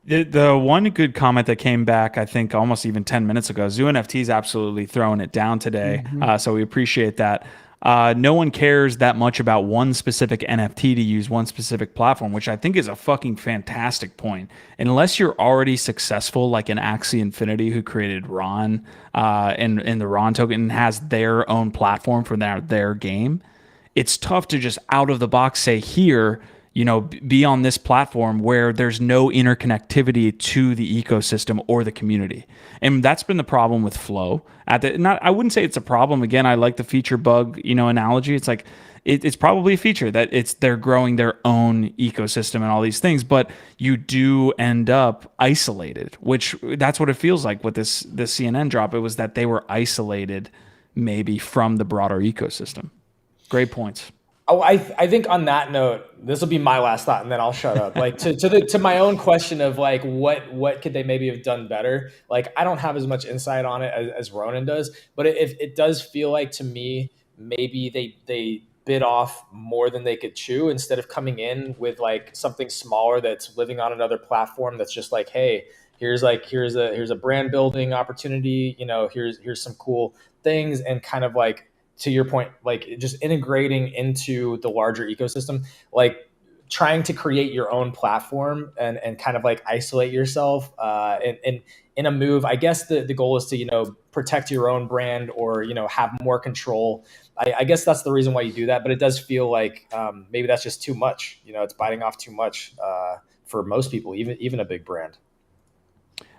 The one good comment that came back, I think almost even 10 minutes ago, Zoo NFT is absolutely throwing it down today. So we appreciate that. No one cares that much about one specific NFT to use one specific platform, which I think is a fucking fantastic point. Unless you're already successful, like an Axie Infinity who created Ron and the Ron token and has their own platform for their game, it's tough to just out of the box say here, be on this platform where there's no interconnectivity to the ecosystem or the community. And that's been the problem with Flow. I wouldn't say it's a problem. Again, I like the feature bug, analogy. It's like, it's probably a feature that they're growing their own ecosystem and all these things, but you do end up isolated, which that's what it feels like with this CNN drop. It was that they were isolated maybe from the broader ecosystem. Great points. Oh, I think on that note, this will be my last thought, and then I'll shut up. Like to my own question of like what could they maybe have done better? Like I don't have as much insight on it as Ronan does, but it does feel like to me maybe they bit off more than they could chew, instead of coming in with like something smaller that's living on another platform that's just like, hey, here's a brand building opportunity, here's some cool things, and kind of like, to your point, like just integrating into the larger ecosystem, like trying to create your own platform and kind of like isolate yourself in a move. I guess the goal is to, protect your own brand or, have more control. I guess that's the reason why you do that. But it does feel like maybe that's just too much. It's biting off too much for most people, even a big brand.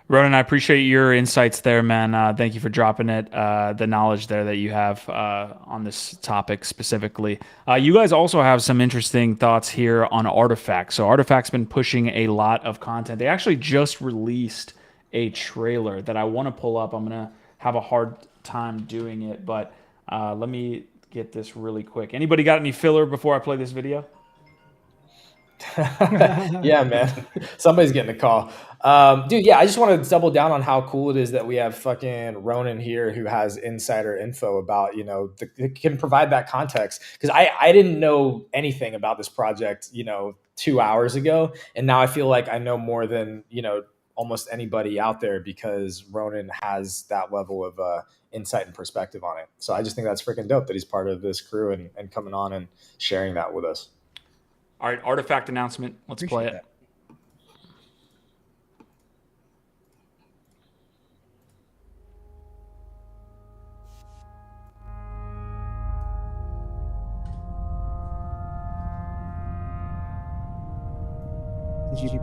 Ronan, I appreciate your insights there, man. Thank you for dropping it, the knowledge there that you have on this topic specifically. You guys also have some interesting thoughts here on Artifact. So Artifact's been pushing a lot of content. They actually just released a trailer that I want to pull up. I'm going to have a hard time doing it, but let me get this really quick. Anybody got any filler before I play this video? Yeah, man. Somebody's getting a call. Dude, yeah, I just want to double down on how cool it is that we have fucking Ronan here who has insider info about, can provide that context. Because I didn't know anything about this project, 2 hours ago. And now I feel like I know more than, almost anybody out there, because Ronan has that level of insight and perspective on it. So I just think that's freaking dope that he's part of this crew and coming on and sharing that with us. All right, Artifact announcement. Let's play it. That. Did you?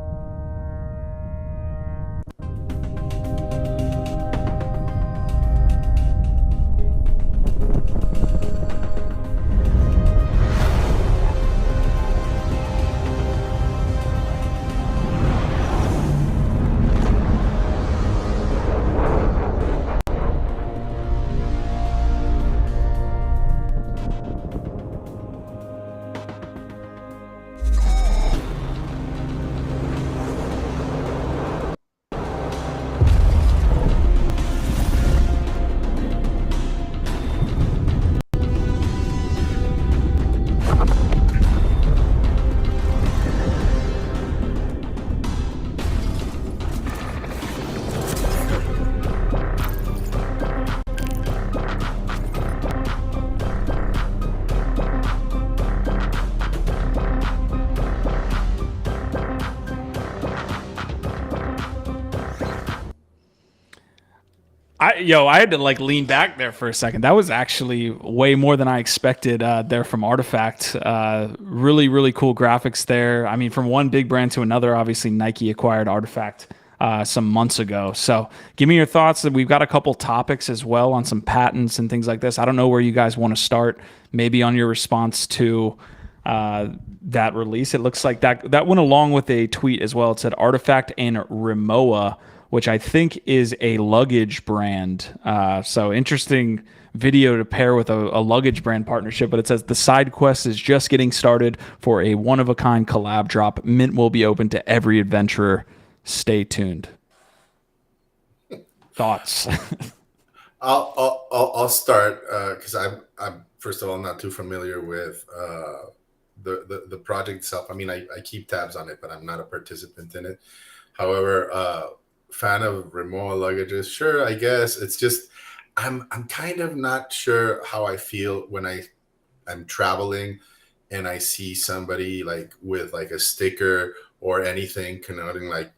I had to like lean back there for a second. That was actually way more than I expected there from Artifact. Really, really cool graphics there. I mean, from one big brand to another, obviously Nike acquired Artifact some months ago. So give me your thoughts. We've got a couple topics as well on some patents and things like this. I don't know where you guys want to start. Maybe on your response to that release. It looks like that went along with a tweet as well. It said Artifact and Rimowa, which I think is a luggage brand. So interesting video to pair with a luggage brand partnership. But it says the side quest is just getting started for a one-of-a-kind collab drop. Mint will be open to every adventurer. Stay tuned. Thoughts? I'll start because I'm first of all not too familiar with the project itself. I mean, I keep tabs on it, but I'm not a participant in it. However, fan of Rimowa luggages, sure, I guess. It's just I'm kind of not sure how I feel when I'm traveling and I see somebody like with like a sticker or anything connoting like,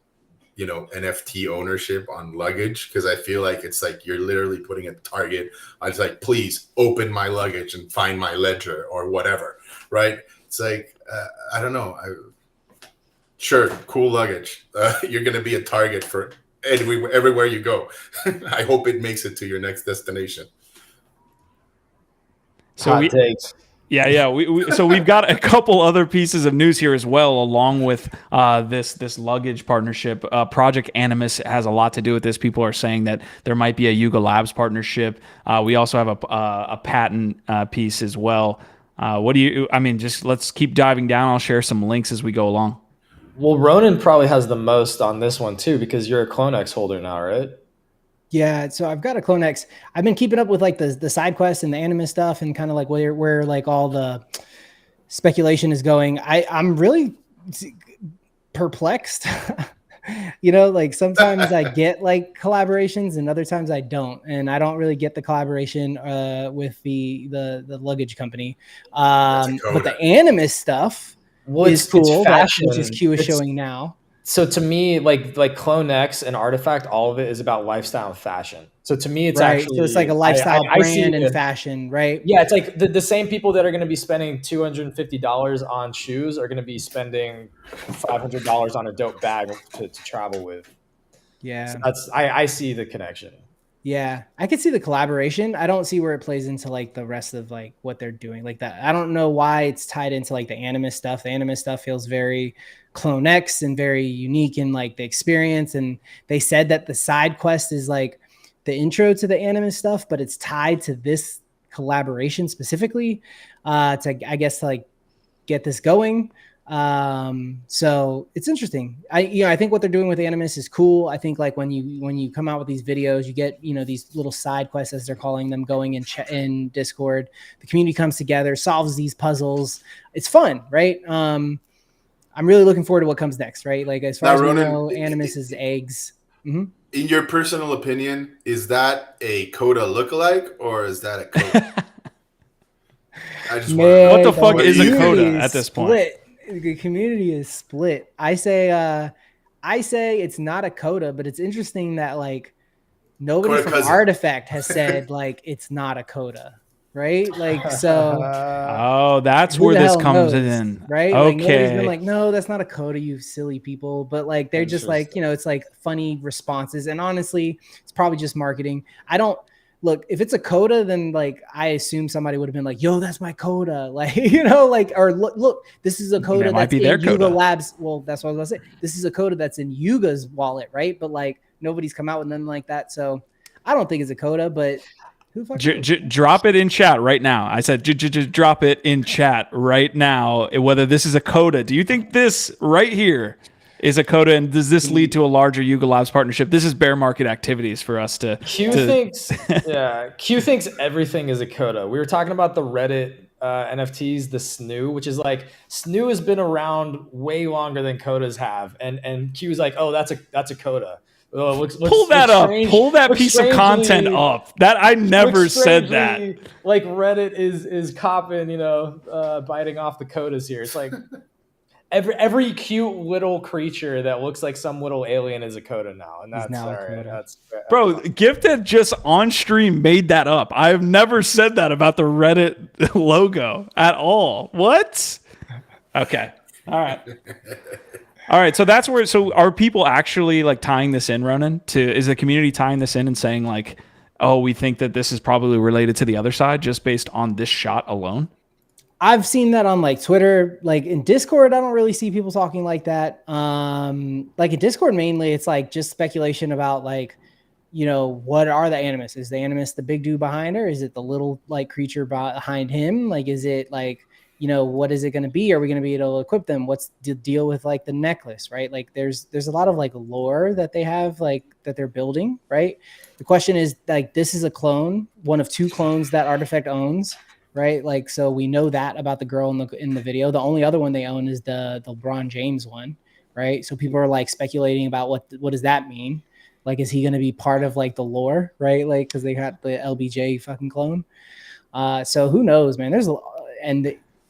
you know, NFT ownership on luggage, because I feel like it's like you're literally putting a target. I was like, please open my luggage and find my ledger or whatever, right? It's like I don't know. Sure, cool luggage. You're going to be a target for everywhere you go. I hope it makes it to your next destination. So Hot takes. Yeah. So we've got a couple other pieces of news here as well, along with this luggage partnership. Project Animus has a lot to do with this. People are saying that there might be a Yuga Labs partnership. We also have a patent piece as well. Just let's keep diving down. I'll share some links as we go along. Well, Ronan probably has the most on this one too, because you're a CloneX holder now, right? Yeah, so I've got a CloneX. I've been keeping up with like the side quests and the Animus stuff and kind of like where like all the speculation is going. I'm really perplexed. You know, like sometimes I get like collaborations and other times I don't, and I don't really get the collaboration with the luggage company. But the Animus stuff is cool. Which is Q is showing now. So to me, like CloneX and Artifact, all of it is about lifestyle and fashion. So to me, it's right. actually So it's like a lifestyle brand and fashion, right? Yeah, it's like the same people that are going to be spending $250 on shoes are going to be spending $500 on a dope bag to travel with. Yeah, so I see the connection. Yeah, I could see the collaboration. I don't see where it plays into like the rest of like what they're doing like that. I don't know why it's tied into like the Animus stuff. The Animus stuff feels very CloneX and very unique in like the experience. And they said that the side quest is like the intro to the Animus stuff, but it's tied to this collaboration specifically to, I guess, to like get this going. So it's interesting. I think what they're doing with Animus is cool. I think like when you come out with these videos, you get, these little side quests, as they're calling them, going in Discord. The community comes together, solves these puzzles. It's fun, right? I'm really looking forward to what comes next, right? Like as far as we know, Animus is eggs. Mm-hmm. In your personal opinion, is that a Coda lookalike or is that a Coda? I just what the fuck is a Coda at this point? The community is split. I say it's not a Coda, but it's interesting that like nobody from Artifact has said like it's not a Coda. right? Like, so Oh, that's who where the this hell comes knows, in. right? Like nobody's been Okay. like, no, that's not a coda, you silly people. But like they're just like, you know, it's like funny responses. And honestly, it's probably just marketing. I don't look, if it's a coda, then like I assume somebody would have been like, yo, that's my coda. Like, you know, like, or look, this is a coda That might that's be their in Yuga coda. Labs. Well, that's what I was gonna say. This is a coda that's in Yuga's wallet, right? But like nobody's come out with nothing like that. So I don't think it's a coda, but who fucking knows? Drop it in chat right now. I said drop it in chat right now. Whether this is a coda. Do you think this right here is a coda, and does this lead to a larger Yuga Labs partnership? This is bear market activities for us to. Q thinks, yeah, Q thinks everything is a coda. We were talking about the Reddit NFTs, the SNU, which is like SNU has been around way longer than codas have, and Q's like, oh, that's a coda. Pull that up. Pull that piece of content up. That I never said that. Like Reddit is copping, you know, biting off the codas here. It's like every cute little creature that looks like some little alien is a coda now, and that's all right. That's bro. Gifted just on stream made that up. I've never said that about the Reddit logo at all. What? Okay. All right. All right, so that's where. So are people actually like tying this in, Ronan? Is the community tying this in and saying like, oh, we think that this is probably related to the other side just based on this shot alone? I've seen that on like Twitter, like in Discord. I don't really see people talking like that. Like in Discord, mainly it's like just speculation about like, you know, what are the Animus? Is the Animus the big dude behind her? Is it the little like creature behind him? Like, is it like, you know, what is it going to be? Are we going to be able to equip them? What's the deal with like the necklace, right? Like there's a lot of like lore that they have, like that they're building, right? The question is like, this is a clone, one of two clones that Artifact owns, right? Like, so we know that about the girl in the video. The only other one they own is the LeBron James one, right? So people are like speculating about what does that mean? Like, is he going to be part of like the lore, right? Like, because they got the LBJ fucking clone. So who knows, man?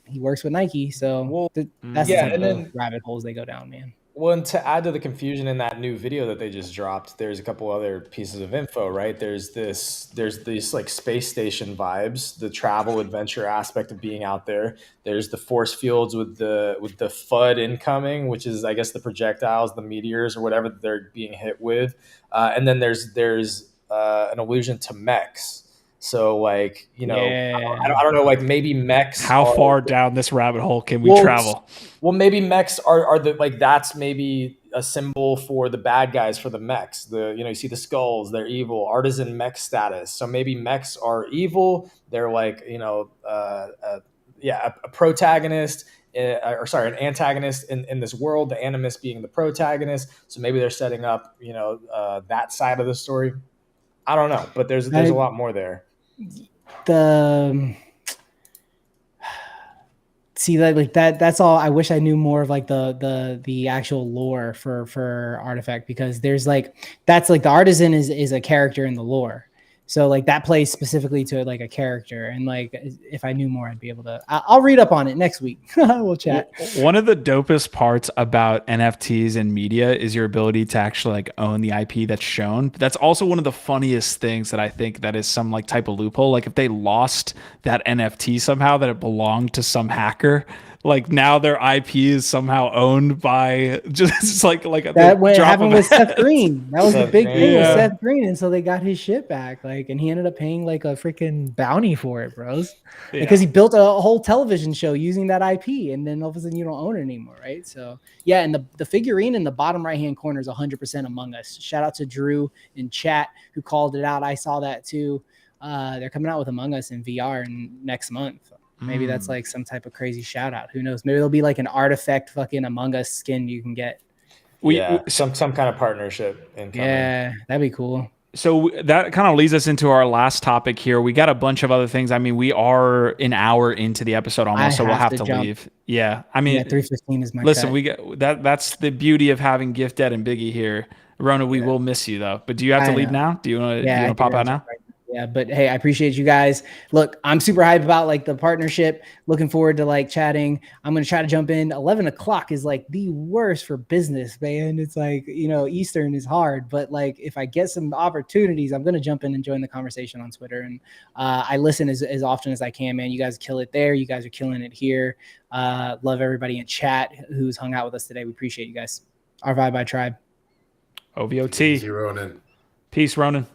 He works with Nike, so that's the type of rabbit holes they go down, man. Well, and to add to the confusion in that new video that they just dropped, there's a couple other pieces of info, right? There's these like space station vibes, the travel adventure aspect of being out there. There's the force fields with the FUD incoming, which is I guess the projectiles, the meteors or whatever that they're being hit with, and then there's an allusion to mechs. So like, you know, I don't know, like maybe mechs. How far down this rabbit hole can we travel? Well, maybe mechs are the like that's maybe a symbol for the bad guys for the mechs. You see the skulls, they're evil. Artisan mech status. So maybe mechs are evil. They're like a protagonist. An antagonist in this world. The Animus being the protagonist. So maybe they're setting up that side of the story. I don't know, but there's a lot more there. That's all. I wish I knew more of like the actual lore for Artifact, because there's like that's like the Artisan is a character in the lore. So like that plays specifically to like a character, and like if I knew more, I'd be able to. I'll read up on it next week. We'll chat. One of the dopest parts about NFTs and media is your ability to actually like own the IP that's shown. But that's also one of the funniest things that I think that is some like type of loophole. Like if they lost that NFT somehow, that it belonged to some hacker. Like now their IP is somehow owned by just like that went happened with Seth Green. That was the big thing with Seth Green, and so they got his shit back. Like, and he ended up paying like a freaking bounty for it, bros, because he built a whole television show using that IP, and then all of a sudden you don't own it anymore, right? So yeah, and the figurine in the bottom right hand corner is 100% Among Us. Shout out to Drew in chat who called it out. I saw that too. They're coming out with Among Us in VR next month. Maybe that's like some type of crazy shout out. Who knows? Maybe there'll be like an Artifact fucking Among Us skin you can get. Some kind of partnership incoming. Yeah, that'd be cool. So that kind of leads us into our last topic here. We got a bunch of other things. I mean, we are an hour into the episode almost, so we'll have to leave. Yeah, I mean, 3:15 is my. Listen, cut. we got that's the beauty of having Gifted and Biggie here. Rona, we will miss you though. But do you have to leave now? Do you want to pop out now? Yeah, but hey, I appreciate you guys. Look, I'm super hyped about like the partnership. Looking forward to like chatting. I'm gonna try to jump in. 11 o'clock is like the worst for business, man. It's like, you know, Eastern is hard, but like if I get some opportunities, I'm gonna jump in and join the conversation on Twitter. And I listen as often as I can, man. You guys kill it there. You guys are killing it here. Love everybody in chat who's hung out with us today. We appreciate you guys. Our Vibe by Tribe. OVOT. Easy, Ronan. Peace, Ronan.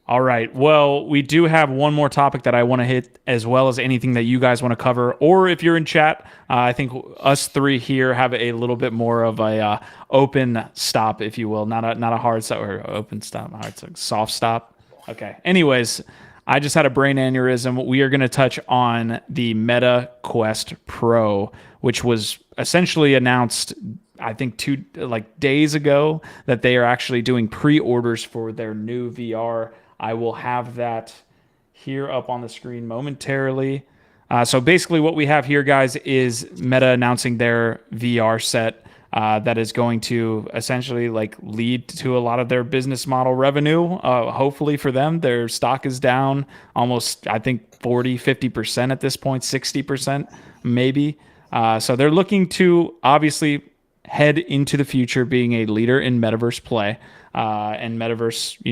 All right. Well, we do have one more topic that I want to hit, as well as anything that you guys want to cover. Or if you're in chat, I think us three here have a little bit more of a open stop, if you will, not a hard stop or open stop, soft stop. Okay. Anyways, I just had a brain aneurysm. We are going to touch on the Meta Quest Pro, which was essentially announced, I think 2 days ago, that they are actually doing pre-orders for their new VR. I will have that here up on the screen momentarily. So basically what we have here, guys, is Meta announcing their VR set that is going to essentially like lead to a lot of their business model revenue. Hopefully for them, their stock is down almost, I think, 40-50% at this point, 60% maybe. So they're looking to obviously head into the future being a leader in metaverse play and metaverse,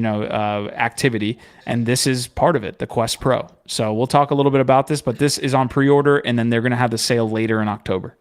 activity. And this is part of it, the Quest Pro. So we'll talk a little bit about this, but this is on pre-order, and then they're going to have the sale later in October.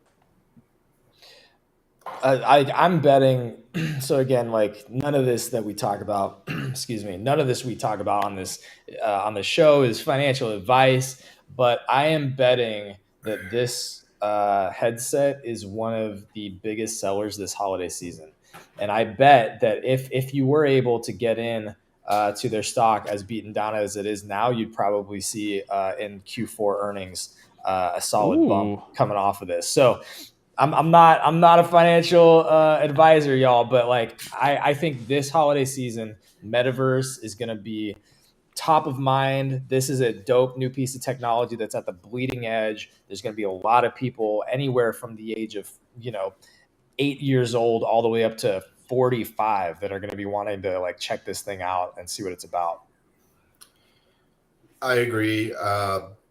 I'm betting. So again, like none of this that we talk about, none of this we talk about on the show is financial advice, but I am betting that this headset is one of the biggest sellers this holiday season. And I bet that if you were able to get in to their stock as beaten down as it is now, you'd probably see in Q4 earnings a solid bump coming off of this. So I'm not a financial advisor, y'all, but like I think this holiday season, metaverse is going to be top of mind. This is a dope new piece of technology that's at the bleeding edge. There's going to be a lot of people anywhere from the age of 8 years old all the way up to 45 that are going to be wanting to like check this thing out and see what it's about. I agree.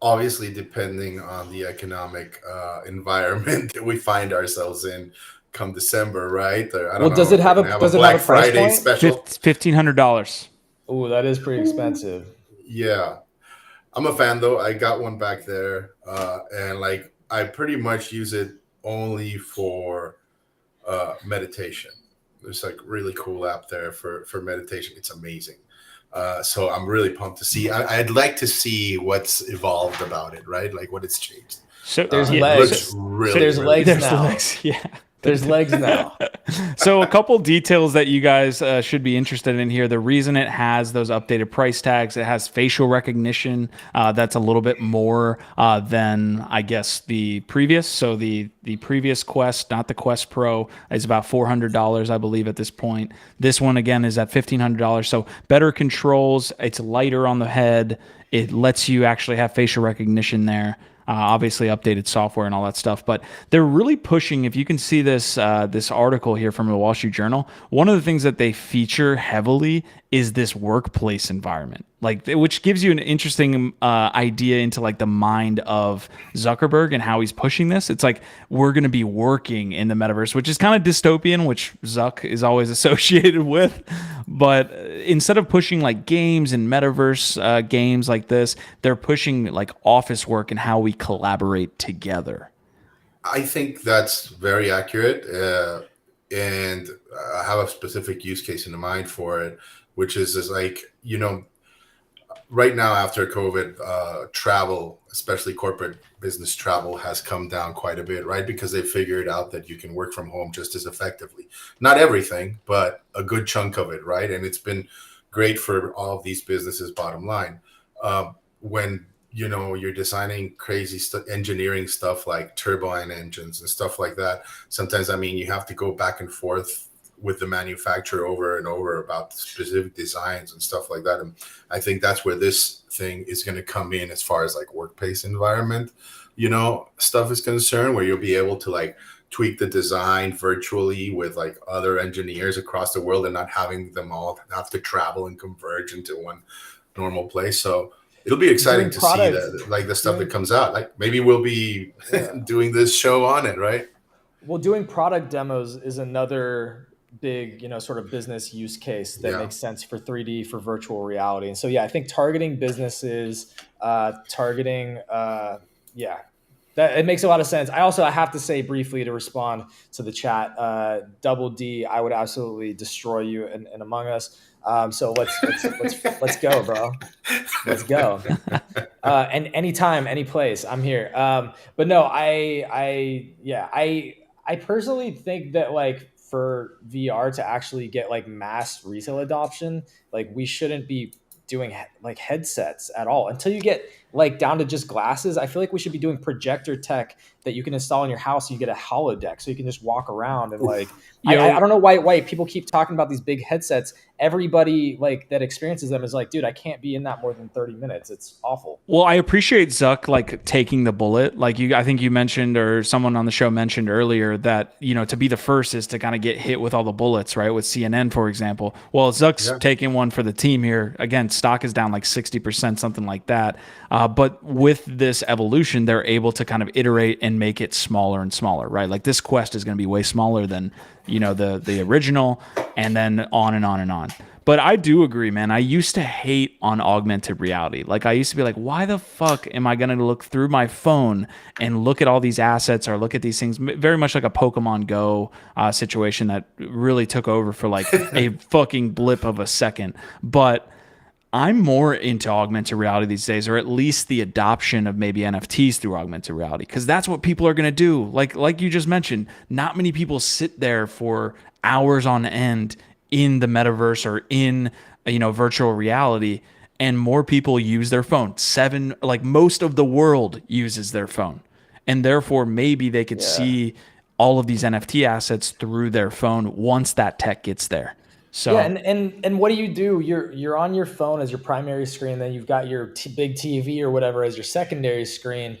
Obviously, depending on the economic environment that we find ourselves in come December, right? I don't know, does it have a Black price Friday point? special? $1,500. Ooh, that is pretty expensive. Yeah. I'm a fan though. I got one back there. And like I pretty much use it only for meditation. There's like really cool app there for meditation. It's amazing. So I'm really pumped to see. I'd like to see what's evolved about it, right? Like what it's changed. So there's legs. There's legs now. Yeah. There's legs now. So a couple details that you guys should be interested in here. The reason it has those updated price tags, it has facial recognition. That's a little bit more than, I guess, the previous. So the previous Quest, not the Quest Pro, is about $400, I believe, at this point. This one, again, is at $1,500. So better controls. It's lighter on the head. It lets you actually have facial recognition there. Obviously updated software and all that stuff, but they're really pushing. If you can see this this article here from the Wall Street Journal, one of the things that they feature heavily is this workplace environment, which gives you an interesting idea into like the mind of Zuckerberg and how he's pushing this. It's like we're going to be working in the metaverse, which is kind of dystopian, which Zuck is always associated with. But instead of pushing like games and metaverse games like this, they're pushing like office work and how we collaborate together. I think that's very accurate. And I have a specific use case in mind for it, which is like, right now after COVID, travel, especially corporate business travel, has come down quite a bit, right? Because they figured out that you can work from home just as effectively. Not everything, but a good chunk of it, right? And it's been great for all of these businesses, bottom line. When you're designing crazy engineering stuff like turbine engines and stuff like that, sometimes, you have to go back and forth with the manufacturer over and over about specific designs and stuff like that. And I think that's where this thing is going to come in as far as like workplace environment, stuff is concerned, where you'll be able to like tweak the design virtually with like other engineers across the world and not having them all have to travel and converge into one normal place. So it'll be exciting to see that, like the stuff that comes out. Like maybe we'll be doing this show on it, right? Well, doing product demos is another big, sort of business use case that makes sense for 3D, for virtual reality. And so, I think targeting businesses, that it makes a lot of sense. I have to say briefly to respond to the chat, Double D, I would absolutely destroy you in Among Us. So let's go, bro. Let's go. And anytime, any place, I'm here. But no, I personally think that like for VR to actually get like mass retail adoption, like we shouldn't be doing like headsets at all until you get like down to just glasses. I feel like we should be doing projector tech that you can install in your house. So you get a holodeck so you can just walk around and like, I don't know why people keep talking about these big headsets. Everybody like that experiences them is like, dude, I can't be in that more than 30 minutes. It's awful. Well, I appreciate Zuck like taking the bullet. Like I think you mentioned, or someone on the show mentioned earlier, that to be the first is to kind of get hit with all the bullets, right? With CNN, for example. Well, Zuck's taking one for the team here. Again, stock is down like 60%, something like that. But with this evolution, they're able to kind of iterate and make it smaller and smaller, right? Like this Quest is going to be way smaller than the original, and then on and on and on. But I do agree, man. I used to hate on augmented reality. Like I used to be like, why the fuck am I going to look through my phone and look at all these assets or look at these things? Very much like a Pokemon Go situation that really took over for like a fucking blip of a second. But I'm more into augmented reality these days, or at least the adoption of maybe NFTs through augmented reality, because that's what people are going to do. Like you just mentioned, not many people sit there for hours on end in the metaverse or in virtual reality, and more people use their phone. Most of the world uses their phone, and therefore maybe they could see all of these NFT assets through their phone once that tech gets there. So and what do? You're on your phone as your primary screen, then you've got your big TV or whatever as your secondary screen.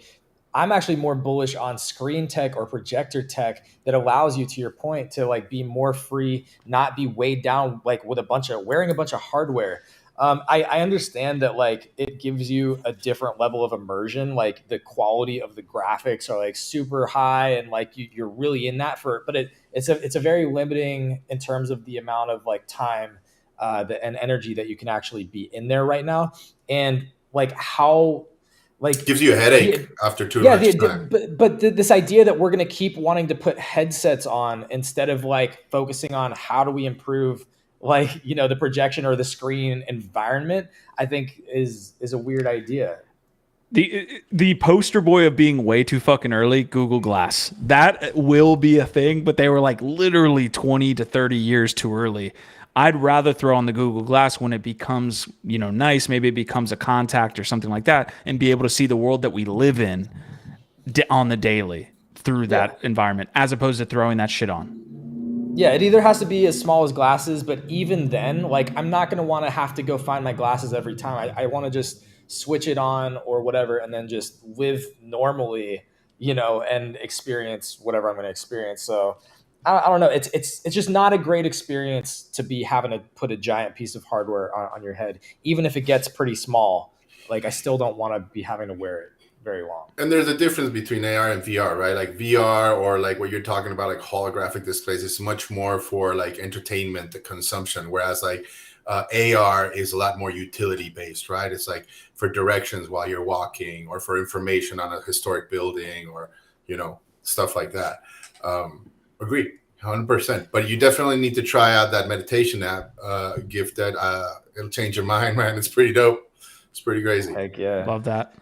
I'm actually more bullish on screen tech or projector tech that allows you, to your point, to like be more free, not be weighed down like with wearing a bunch of hardware. I understand that like it gives you a different level of immersion, like the quality of the graphics are like super high and like you're really in that but it's a very limiting in terms of the amount of like time and energy that you can actually be in there right now, and like how like gives you a headache after too much time. But this idea that we're going to keep wanting to put headsets on instead of like focusing on how do we improve like the projection or the screen environment, I think is a weird idea. The poster boy of being way too fucking early, Google Glass. That will be a thing, but they were like literally 20 to 30 years too early. I'd rather throw on the Google Glass when it becomes, nice. Maybe it becomes a contact or something like that, and be able to see the world that we live in on the daily through that environment, as opposed to throwing that shit on. Yeah, it either has to be as small as glasses, but even then, like I'm not going to want to have to go find my glasses every time. I want to just switch it on or whatever, and then just live normally, and experience whatever I'm going to experience. So I don't know. It's just not a great experience to be having to put a giant piece of hardware on your head, even if it gets pretty small. Like I still don't want to be having to wear it very long. And there's a difference between AR and VR, right? Like VR, or like what you're talking about, like holographic displays, is much more for like entertainment, the consumption. Whereas like AR is a lot more utility based, right? It's like for directions while you're walking, or for information on a historic building, or stuff like that. Agree, 100%. But you definitely need to try out that meditation app, Gifted. It'll change your mind, man. It's pretty dope. It's pretty crazy. Heck yeah, love that.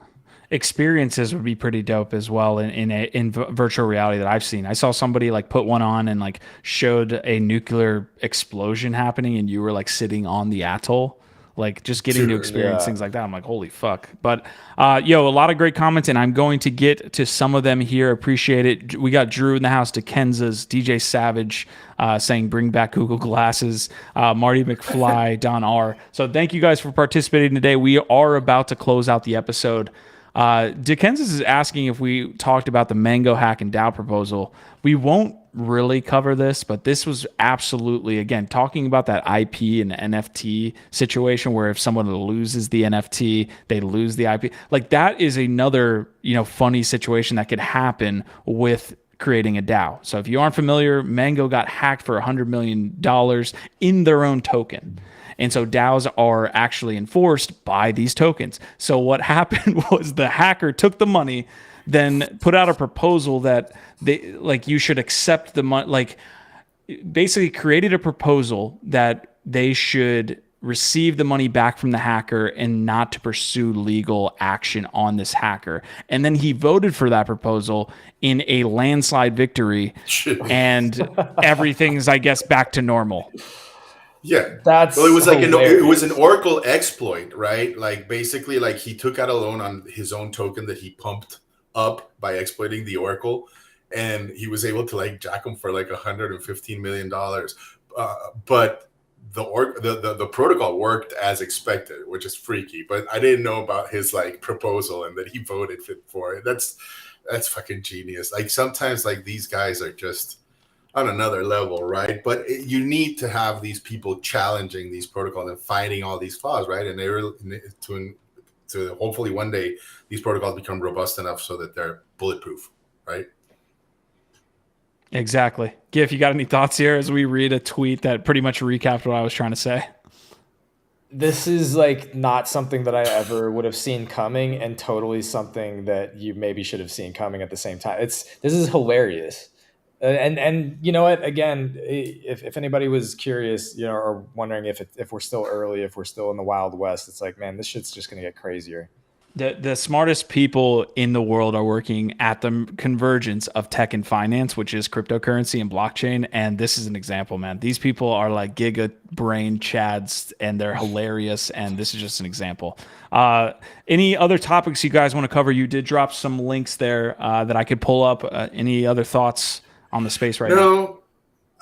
Experiences would be pretty dope as well in virtual reality that I've seen. I saw somebody like put one on and like showed a nuclear explosion happening, and you were like sitting on the atoll, like just getting to experience things like that. I'm like, holy fuck. But a lot of great comments, and I'm going to get to some of them here. Appreciate it. We got Drew in the house, DeKenza's, DJ Savage saying bring back Google Glasses, Marty McFly, Don R. So thank you guys for participating today. We are about to close out the episode. Dickensis is asking if we talked about the Mango hack and DAO proposal. We won't really cover this, but this was absolutely, again, talking about that IP and NFT situation where if someone loses the NFT, they lose the IP. Like that is another, funny situation that could happen with creating a DAO. So if you aren't familiar, Mango got hacked for $100 million in their own token. And so DAOs are actually enforced by these tokens. So what happened was the hacker took the money, then put out a proposal that you should accept the money, basically created a proposal that they should receive the money back from the hacker and not to pursue legal action on this hacker. And then he voted for that proposal in a landslide victory, and everything's, I guess, back to normal. Yeah, that's well, it was hilarious. it was an Oracle exploit, right? Like basically, like he took out a loan on his own token that he pumped up by exploiting the Oracle, and he was able to like jack him for like $115 million. But the protocol worked as expected, which is freaky. But I didn't know about his like proposal and that he voted for it. That's fucking genius. Like sometimes like these guys are just on another level, right? But you need to have these people challenging these protocols and finding all these flaws, right? And they're to hopefully one day these protocols become robust enough so that they're bulletproof, right? Exactly. Gif, you got any thoughts here as we read a tweet that pretty much recapped what I was trying to say? This is like not something that I ever would have seen coming, and totally something that you maybe should have seen coming at the same time. This is hilarious. And you know what? Again, if anybody was curious, or wondering if we're still early, if we're still in the Wild West, it's like, man, this shit's just gonna get crazier. The smartest people in the world are working at the convergence of tech and finance, which is cryptocurrency and blockchain. And this is an example, man. These people are like giga brain chads, and they're hilarious. And this is just an example. Any other topics you guys want to cover? You did drop some links there that I could pull up. Any other thoughts on the space right now? No,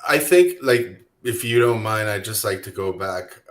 I think like if you don't mind, I'd just like to go back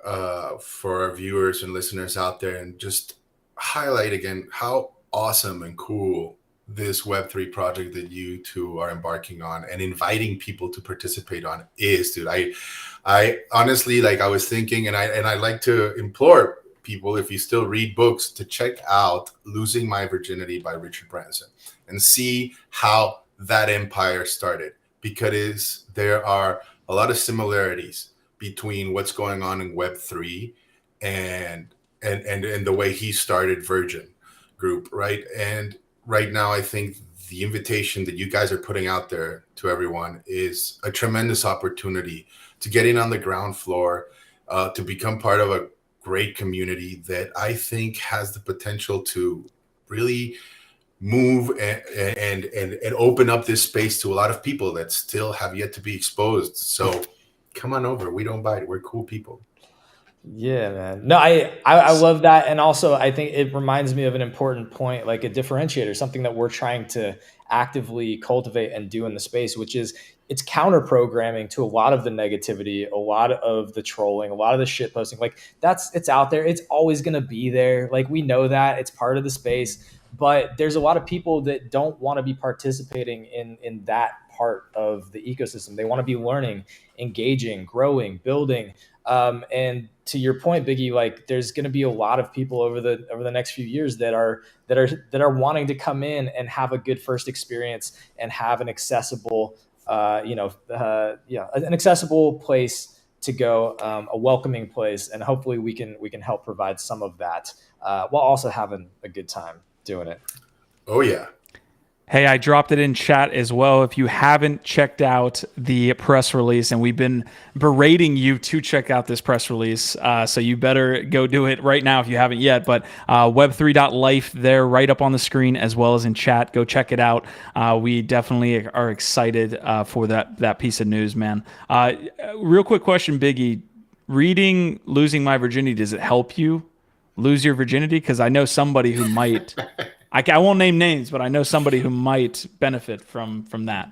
for our viewers and listeners out there and just highlight again how awesome and cool this Web3 project that you two are embarking on and inviting people to participate on is, dude. I honestly, like I was thinking, and I like to implore people, if you still read books, to check out Losing My Virginity by Richard Branson and see how that empire started, because there are a lot of similarities between what's going on in Web3 and the way he started Virgin Group, right? And right now, I think the invitation that you guys are putting out there to everyone is a tremendous opportunity to get in on the ground floor, to become part of a great community that I think has the potential to really move and open up this space to a lot of people that still have yet to be exposed. So come on over. We don't bite. We're cool people. Yeah, man. No, I love that. And also I think it reminds me of an important point, like a differentiator, something that we're trying to actively cultivate and do in the space, which is it's counter programming to a lot of the negativity, a lot of the trolling, a lot of the shit posting. Like it's out there. It's always going to be there. Like we know that it's part of the space, but there's a lot of people that don't want to be participating in that part of the ecosystem. They want to be learning, engaging, growing, building. And to your point, Biggie, like there's going to be a lot of people over the next few years that are wanting to come in and have a good first experience and have an accessible, an accessible place to go, a welcoming place, and hopefully we can help provide some of that while also having a good time doing it. Oh yeah. Hey, I dropped it in chat as well. If you haven't checked out the press release, and we've been berating you to check out this press release, so you better go do it right now if you haven't yet. But web3.life there right up on the screen as well as in chat. Go check it out. We definitely are excited for that piece of news, man. Real quick question, Biggie. Reading Losing My Virginity, does it help you lose your virginity? Because I know somebody who might... I won't name names, but I know somebody who might benefit from that.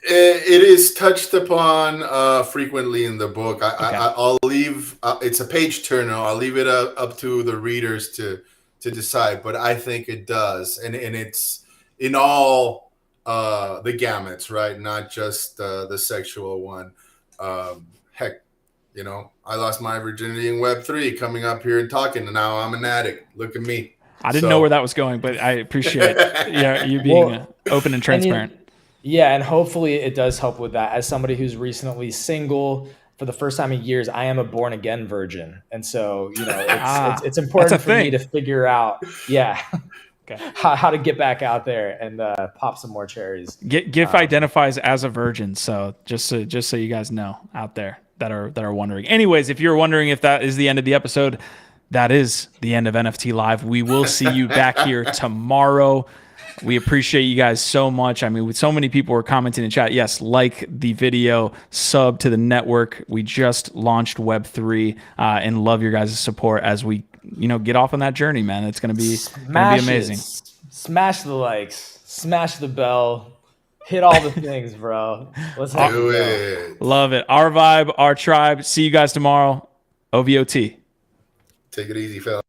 It is touched upon frequently in the book. Okay. I'll leave. It's a page turner. I'll leave it up to the readers to to decide, but I think it does, and it's in all the gamuts, right? Not just the sexual one. Heck, you know, I lost my virginity in Web3, coming up here and talking, and now I'm an addict. Look at me. I didn't know where that was going, but I appreciate you being open and transparent. And hopefully it does help with that. As somebody who's recently single for the first time in years, I am a born again virgin, and so you know it's important for me to figure out, how to get back out there and pop some more cherries. GIF identifies as a virgin, so just so you guys know out there that are wondering. Anyways, if you're wondering if that is the end of the episode, that is the end of NFT Live. We will see you back here tomorrow. We appreciate you guys so much. I mean, with so many people were commenting in chat. Yes, like the video, sub to the network. We just launched Web3 and love your guys' support as we, get off on that journey, man. It's gonna be amazing. Smash the likes, smash the bell, hit all the things, bro. Let's do it. Love it. Our vibe, our tribe. See you guys tomorrow. OVOT. Take it easy, fella.